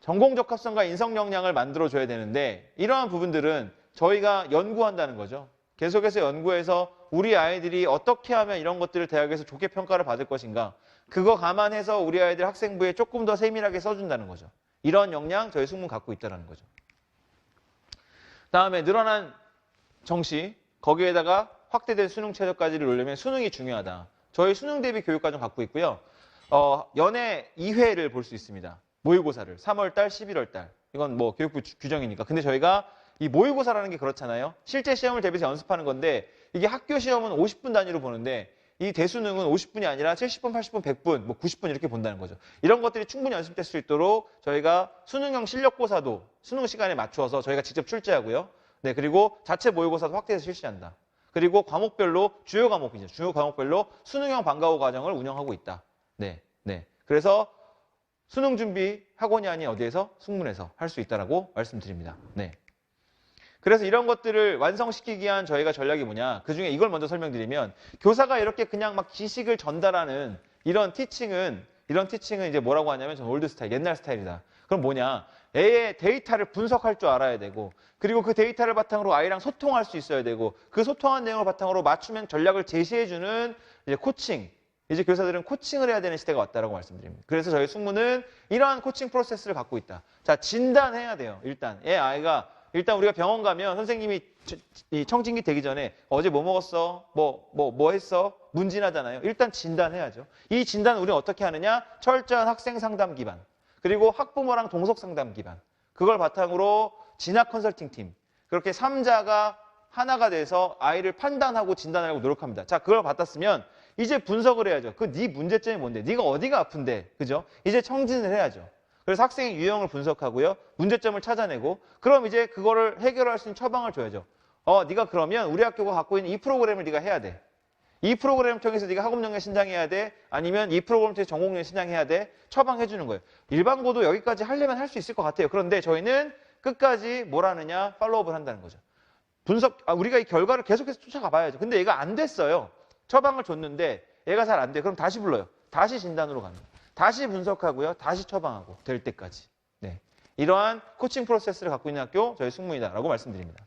전공적합성과 인성 역량을 만들어줘야 되는데 이러한 부분들은 저희가 연구한다는 거죠. 계속해서 연구해서 우리 아이들이 어떻게 하면 이런 것들을 대학에서 좋게 평가를 받을 것인가 그거 감안해서 우리 아이들 학생부에 조금 더 세밀하게 써준다는 거죠. 이런 역량 저희 숙문 갖고 있다는 거죠. 다음에 늘어난 정시 거기에다가 확대된 수능 최저까지를 올리면 수능이 중요하다. 저희 수능 대비 교육과정 갖고 있고요. 연애 2회를 볼 수 있습니다. 모의고사를 3월달, 11월달. 이건 뭐 교육부 규정이니까. 근데 저희가 이 모의고사라는 게 그렇잖아요. 실제 시험을 대비해서 연습하는 건데 이게 학교 시험은 50분 단위로 보는데 이 대수능은 50분이 아니라 70분, 80분, 100분, 뭐 90분 이렇게 본다는 거죠. 이런 것들이 충분히 연습될 수 있도록 저희가 수능형 실력고사도 수능 시간에 맞추어서 저희가 직접 출제하고요. 네, 그리고 자체 모의고사도 확대해서 실시한다. 그리고 과목별로 주요 과목이죠. 주요 과목별로 수능형 방과후 과정을 운영하고 있다. 네, 네. 그래서 수능 준비 학원이 아닌 어디에서 숙문에서 할 수 있다라고 말씀드립니다. 네. 그래서 이런 것들을 완성시키기 위한 저희가 전략이 뭐냐. 그중에 이걸 먼저 설명드리면 교사가 이렇게 그냥 막 지식을 전달하는 이런 티칭은 이제 뭐라고 하냐면 전 올드 스타일, 옛날 스타일이다. 그럼 뭐냐. 애의 데이터를 분석할 줄 알아야 되고 그리고 그 데이터를 바탕으로 아이랑 소통할 수 있어야 되고 그 소통한 내용을 바탕으로 맞춤형 전략을 제시해주는 이제 코칭. 이제 교사들은 코칭을 해야 되는 시대가 왔다라고 말씀드립니다. 그래서 저희 숙문은 이러한 코칭 프로세스를 갖고 있다. 자, 진단해야 돼요. 아이가 일단 우리가 병원 가면 선생님이 청진기 되기 전에 어제 뭐 먹었어? 뭐 했어? 문진하잖아요. 일단 진단해야죠. 이 진단은 우리는 어떻게 하느냐? 철저한 학생 상담 기반. 그리고 학부모랑 동석 상담 기반. 그걸 바탕으로 진학 컨설팅 팀. 그렇게 3자가 하나가 돼서 아이를 판단하고 진단하려고 노력합니다. 자, 그걸 받았으면 이제 분석을 해야죠. 네 문제점이 뭔데? 네가 어디가 아픈데? 그죠? 이제 청진을 해야죠. 그래서 학생의 유형을 분석하고요. 문제점을 찾아내고 그럼 이제 그거를 해결할 수 있는 처방을 줘야죠. 네가 그러면 우리 학교가 갖고 있는 이 프로그램을 네가 해야 돼. 이 프로그램을 통해서 네가 학업영역 신장해야 돼. 아니면 이 프로그램을 통해서 전공영역 신장해야 돼. 처방해 주는 거예요. 일반고도 여기까지 하려면 할 수 있을 것 같아요. 그런데 저희는 끝까지 뭘 하느냐? 팔로우업을 한다는 거죠. 우리가 이 결과를 계속해서 쫓아가 봐야죠. 근데 얘가 안 됐어요. 처방을 줬는데 얘가 잘 안 돼. 그럼 다시 불러요. 다시 진단으로 갑니다. 다시 분석하고요. 다시 처방하고 될 때까지. 네. 이러한 코칭 프로세스를 갖고 있는 학교 저희 숙문이다라고 말씀드립니다.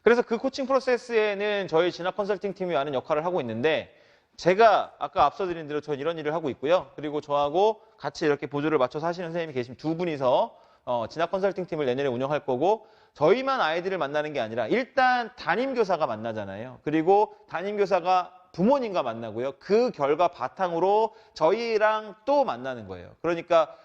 그래서 그 코칭 프로세스에는 저희 진학 컨설팅 팀이 많은 역할을 하고 있는데 제가 아까 앞서 드린 대로 저는 이런 일을 하고 있고요. 그리고 저하고 같이 이렇게 보조를 맞춰서 하시는 선생님이 계시면 두 분이서 진학 컨설팅 팀을 내년에 운영할 거고 저희만 아이들을 만나는 게 아니라 일단 담임교사가 만나잖아요. 그리고 담임교사가 부모님과 만나고요. 그 결과 바탕으로 저희랑 또 만나는 거예요. 그러니까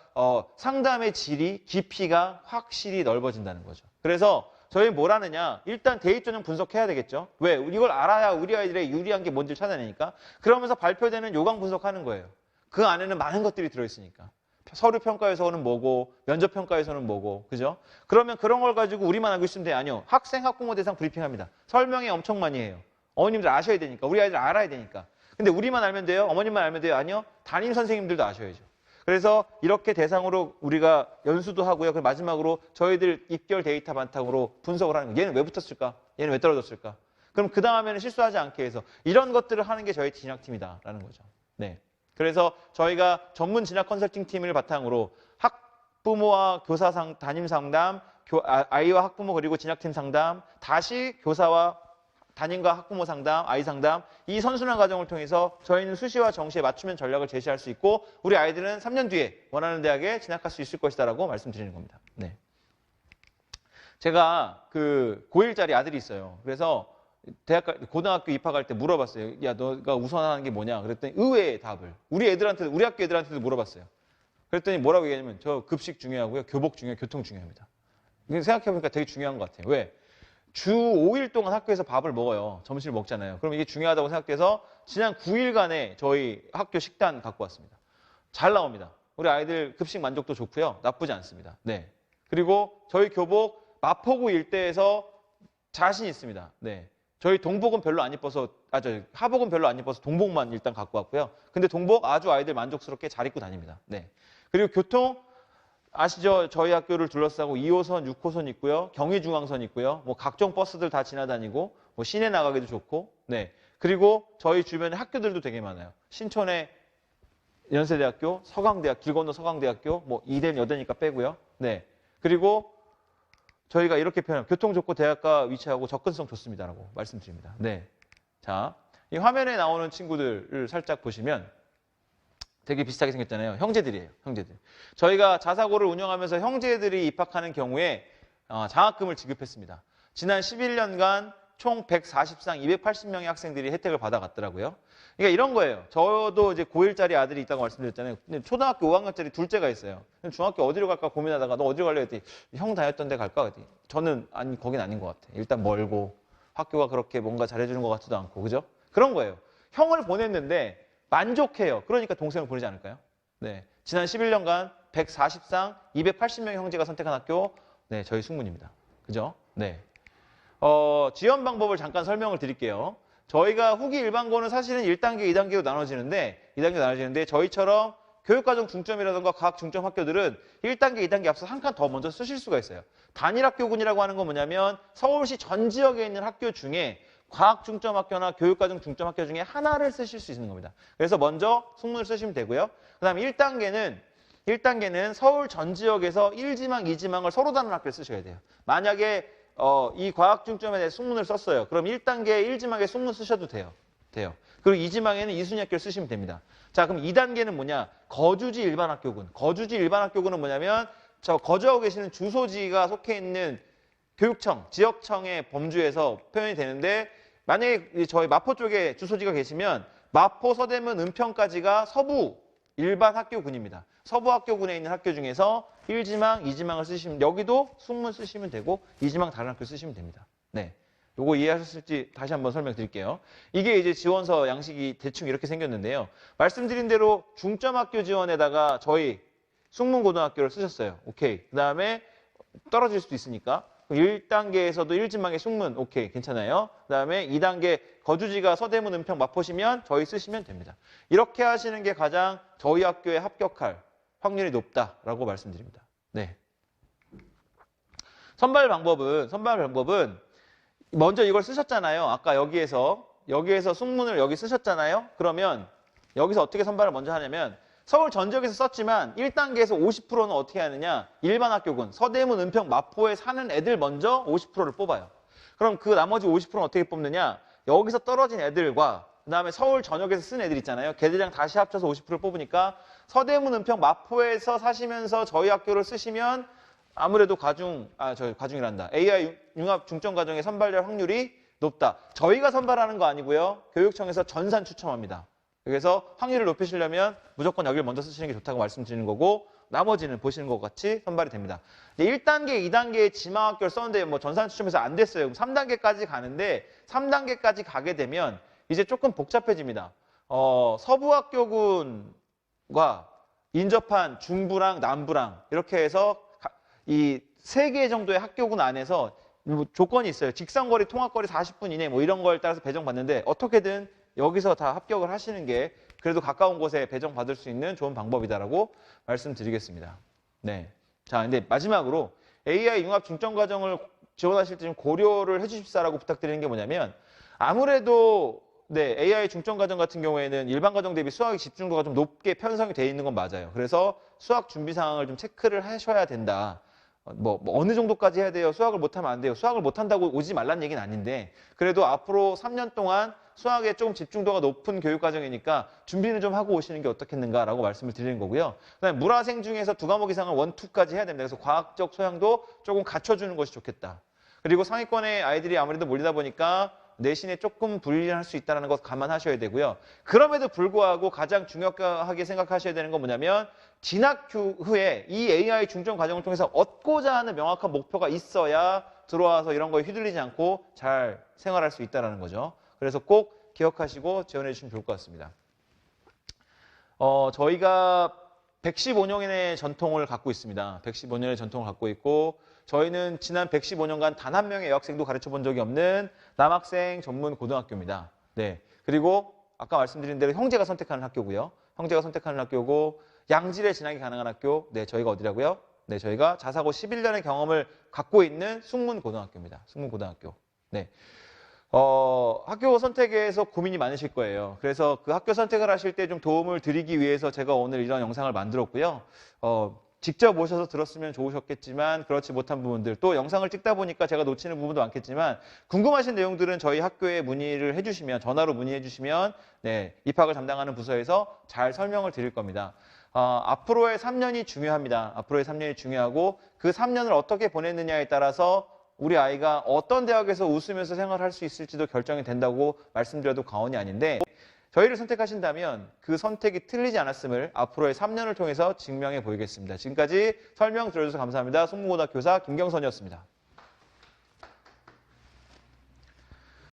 상담의 질이, 깊이가 확실히 넓어진다는 거죠. 그래서 저희 뭘 하느냐? 일단 데이터는 분석해야 되겠죠. 왜? 이걸 알아야 우리 아이들의 유리한 게 뭔지를 찾아내니까. 그러면서 발표되는 요강 분석하는 거예요. 그 안에는 많은 것들이 들어있으니까. 서류 평가에서는 뭐고 면접 평가에서는 뭐고 그죠? 그러면 그런 걸 가지고 우리만 알고 있으면 돼? 아니요. 학생 학부모 대상 브리핑합니다. 설명회 엄청 많이 해요. 어머님들 아셔야 되니까 우리 아이들 알아야 되니까. 근데 우리만 알면 돼요? 어머님만 알면 돼요? 아니요. 담임 선생님들도 아셔야죠. 그래서 이렇게 대상으로 우리가 연수도 하고요. 그리고 마지막으로 저희들 입결 데이터 바탕으로 분석을 하는 거예요. 얘는 왜 붙었을까? 얘는 왜 떨어졌을까? 그럼 그 다음에는 실수하지 않게 해서 이런 것들을 하는 게 저희 진학팀이다라는 거죠. 네. 그래서 저희가 전문 진학 컨설팅 팀을 바탕으로 학부모와 교사 담임 상담, 아이와 학부모 그리고 진학팀 상담, 다시 교사와 담임과 학부모 상담, 아이 상담 이 선순환 과정을 통해서 저희는 수시와 정시에 맞춤형 전략을 제시할 수 있고 우리 아이들은 3년 뒤에 원하는 대학에 진학할 수 있을 것이다라고 말씀드리는 겁니다. 네. 제가 그 고1짜리 아들이 있어요. 그래서 고등학교 입학할 때 물어봤어요. 야, 너가 우선하는 게 뭐냐? 그랬더니 의외의 답을 우리 학교 애들한테도 물어봤어요. 그랬더니 뭐라고 얘기하냐면 저 급식 중요하고요, 교복 중요해요, 교통 중요합니다. 생각해보니까 되게 중요한 것 같아요. 왜? 주 5일 동안 학교에서 밥을 먹어요. 점심을 먹잖아요. 그럼 이게 중요하다고 생각해서 지난 9일간에 저희 학교 식단 갖고 왔습니다. 잘 나옵니다. 우리 아이들 급식 만족도 좋고요. 나쁘지 않습니다. 네. 그리고 저희 교복 마포구 일대에서 자신 있습니다. 네. 저희 동복은 별로 안 입어서, 하복은 별로 안 입어서 동복만 일단 갖고 왔고요. 근데 동복 아주 아이들 만족스럽게 잘 입고 다닙니다. 네. 그리고 교통, 아시죠? 저희 학교를 둘러싸고 2호선, 6호선 있고요. 경의중앙선 있고요. 뭐 각종 버스들 다 지나다니고, 뭐 시내 나가기도 좋고, 네. 그리고 저희 주변에 학교들도 되게 많아요. 신촌에 연세대학교, 서강대학, 길 건너 서강대학교, 뭐 이대는 여대니까 빼고요. 네. 그리고 저희가 이렇게 표현해요. 교통 좋고 대학가 위치하고 접근성 좋습니다라고 말씀드립니다. 네. 자, 이 화면에 나오는 친구들을 살짝 보시면 되게 비슷하게 생겼잖아요. 형제들이에요. 형제들. 저희가 자사고를 운영하면서 형제들이 입학하는 경우에 장학금을 지급했습니다. 지난 11년간 총 140상 280명의 학생들이 혜택을 받아갔더라고요. 그러니까 이런 거예요. 저도 이제 고1짜리 아들이 있다고 말씀드렸잖아요. 근데 초등학교 5학년짜리 둘째가 있어요. 중학교 어디로 갈까 고민하다가 너 어디로 갈래 했더니 형 다녔던 데 갈까? 했더니 저는 아니 거긴 아닌 것 같아. 일단 멀고 학교가 그렇게 뭔가 잘해주는 것 같지도 않고 그죠? 그런 거예요. 형을 보냈는데 만족해요. 그러니까 동생을 보내지 않을까요? 네. 지난 11년간 140상 280명의 형제가 선택한 학교 네, 저희 숙문입니다. 그죠? 네. 지원 방법을 잠깐 설명을 드릴게요. 저희가 후기 일반고는 사실은 1단계, 2단계로 나눠지는데 저희처럼 교육과정 중점이라든가 과학 중점 학교들은 1단계, 2단계 앞서 한 칸 더 먼저 쓰실 수가 있어요. 단일학교군이라고 하는 건 뭐냐면 서울시 전 지역에 있는 학교 중에 과학 중점 학교나 교육과정 중점 학교 중에 하나를 쓰실 수 있는 겁니다. 그래서 먼저 숙문을 쓰시면 되고요. 그 다음에 1단계는 서울 전 지역에서 1지망, 2지망을 서로 다른 학교를 쓰셔야 돼요. 만약에 이 과학 중점에 대해 숙문을 썼어요. 그럼 1단계 1지망에 숙문 쓰셔도 돼요. 그리고 2지망에는 2순위 학교를 쓰시면 됩니다. 자, 그럼 2단계는 뭐냐? 거주지 일반 학교군. 거주지 일반 학교군은 뭐냐면 저 거주하고 계시는 주소지가 속해 있는 교육청, 지역청의 범주에서 표현이 되는데 만약에 저희 마포 쪽에 주소지가 계시면 마포, 서대문, 은평까지가 서부 일반 학교군입니다. 서부 학교군에 있는 학교 중에서 1지망, 2지망을 쓰시면 여기도 숙문 쓰시면 되고 2지망 다른 학교 쓰시면 됩니다. 네. 요거 이해하셨을지 다시 한번 설명드릴게요. 이게 이제 지원서 양식이 대충 이렇게 생겼는데요. 말씀드린 대로 중점학교 지원에다가 저희 숙문고등학교를 쓰셨어요. 오케이. 그 다음에 떨어질 수도 있으니까 1단계에서도 1지망의 숙문 오케이 괜찮아요. 그 다음에 2단계 거주지가 서대문, 은평, 마포시면 저희 쓰시면 됩니다. 이렇게 하시는 게 가장 저희 학교에 합격할 확률이 높다라고 말씀드립니다. 네. 선발 방법은 먼저 이걸 쓰셨잖아요. 아까 여기에서 숙문을 여기 쓰셨잖아요. 그러면 여기서 어떻게 선발을 먼저 하냐면 서울 전 지역에서 썼지만 1단계에서 50%는 어떻게 하느냐? 일반 학교군, 서대문, 은평, 마포에 사는 애들 먼저 50%를 뽑아요. 그럼 그 나머지 50%는 어떻게 뽑느냐? 여기서 떨어진 애들과 그 다음에 서울 전역에서 쓴 애들 있잖아요. 걔들이랑 다시 합쳐서 50%를 뽑으니까 서대문, 은평, 마포에서 사시면서 저희 학교를 쓰시면 아무래도 과중이란다. AI 융합 중점 과정에 선발될 확률이 높다. 저희가 선발하는 거 아니고요. 교육청에서 전산 추첨합니다. 그래서 확률을 높이시려면 무조건 여기를 먼저 쓰시는 게 좋다고 말씀드리는 거고 나머지는 보시는 것 같이 선발이 됩니다. 1단계, 2단계에 지망학교를 썼는데 뭐 전산 추첨에서 안 됐어요. 그럼 3단계까지 가는데 3단계까지 가게 되면 이제 조금 복잡해집니다. 서부학교군과 인접한 중부랑 남부랑 이렇게 해서 이 3개 정도의 학교군 안에서 뭐 조건이 있어요. 직선거리, 통학거리 40분 이내 뭐 이런 걸 따라서 배정받는데 어떻게든 여기서 다 합격을 하시는 게 그래도 가까운 곳에 배정받을 수 있는 좋은 방법이다라고 말씀드리겠습니다. 네. 자, 근데 마지막으로 AI 융합 중점과정을 지원하실 때 좀 고려를 해주십사라고 부탁드리는 게 뭐냐면 아무래도 네, AI 중점과정 같은 경우에는 일반 과정 대비 수학의 집중도가 좀 높게 편성이 되어 있는 건 맞아요. 그래서 수학 준비 상황을 좀 체크를 하셔야 된다. 뭐 어느 정도까지 해야 돼요? 수학을 못하면 안 돼요. 수학을 못한다고 오지 말란 얘기는 아닌데 그래도 앞으로 3년 동안 수학에 좀 집중도가 높은 교육과정이니까 준비는 좀 하고 오시는 게 어떻겠는가라고 말씀을 드리는 거고요. 그다음에 물화생 중에서 2과목 이상을 1, 2까지 해야 됩니다. 그래서 과학적 소양도 조금 갖춰주는 것이 좋겠다. 그리고 상위권의 아이들이 아무래도 몰리다 보니까 내신에 조금 불리할 수 있다는 것 감안하셔야 되고요. 그럼에도 불구하고 가장 중요하게 생각하셔야 되는 건 뭐냐면 진학 후에 이 AI 중점 과정을 통해서 얻고자 하는 명확한 목표가 있어야 들어와서 이런 거에 휘둘리지 않고 잘 생활할 수 있다는 거죠. 그래서 꼭 기억하시고 지원해 주시면 좋을 것 같습니다. 저희가 115년의 전통을 갖고 있습니다. 115년의 전통을 갖고 있고 저희는 지난 115년간 단 한 명의 여학생도 가르쳐 본 적이 없는 남학생 전문 고등학교입니다. 네. 그리고 아까 말씀드린 대로 형제가 선택하는 학교고요. 형제가 선택하는 학교고 양질의 진학이 가능한 학교. 네, 저희가 어디라고요? 네, 저희가 자사고 11년의 경험을 갖고 있는 숙문고등학교입니다. 숙문고등학교. 네. 학교 선택에서 고민이 많으실 거예요. 그래서 그 학교 선택을 하실 때 좀 도움을 드리기 위해서 제가 오늘 이런 영상을 만들었고요. 직접 오셔서 들었으면 좋으셨겠지만 그렇지 못한 부분들 또 영상을 찍다 보니까 제가 놓치는 부분도 많겠지만 궁금하신 내용들은 저희 학교에 문의를 해주시면 전화로 문의해 주시면 네, 입학을 담당하는 부서에서 잘 설명을 드릴 겁니다. 앞으로의 3년이 중요합니다. 앞으로의 3년이 중요하고 그 3년을 어떻게 보냈느냐에 따라서 우리 아이가 어떤 대학에서 웃으면서 생활할 수 있을지도 결정이 된다고 말씀드려도 과언이 아닌데 저희를 선택하신다면 그 선택이 틀리지 않았음을 앞으로의 3년을 통해서 증명해 보이겠습니다. 지금까지 설명 들어주셔서 감사합니다. 숙문고등학교 교사 김경선이었습니다.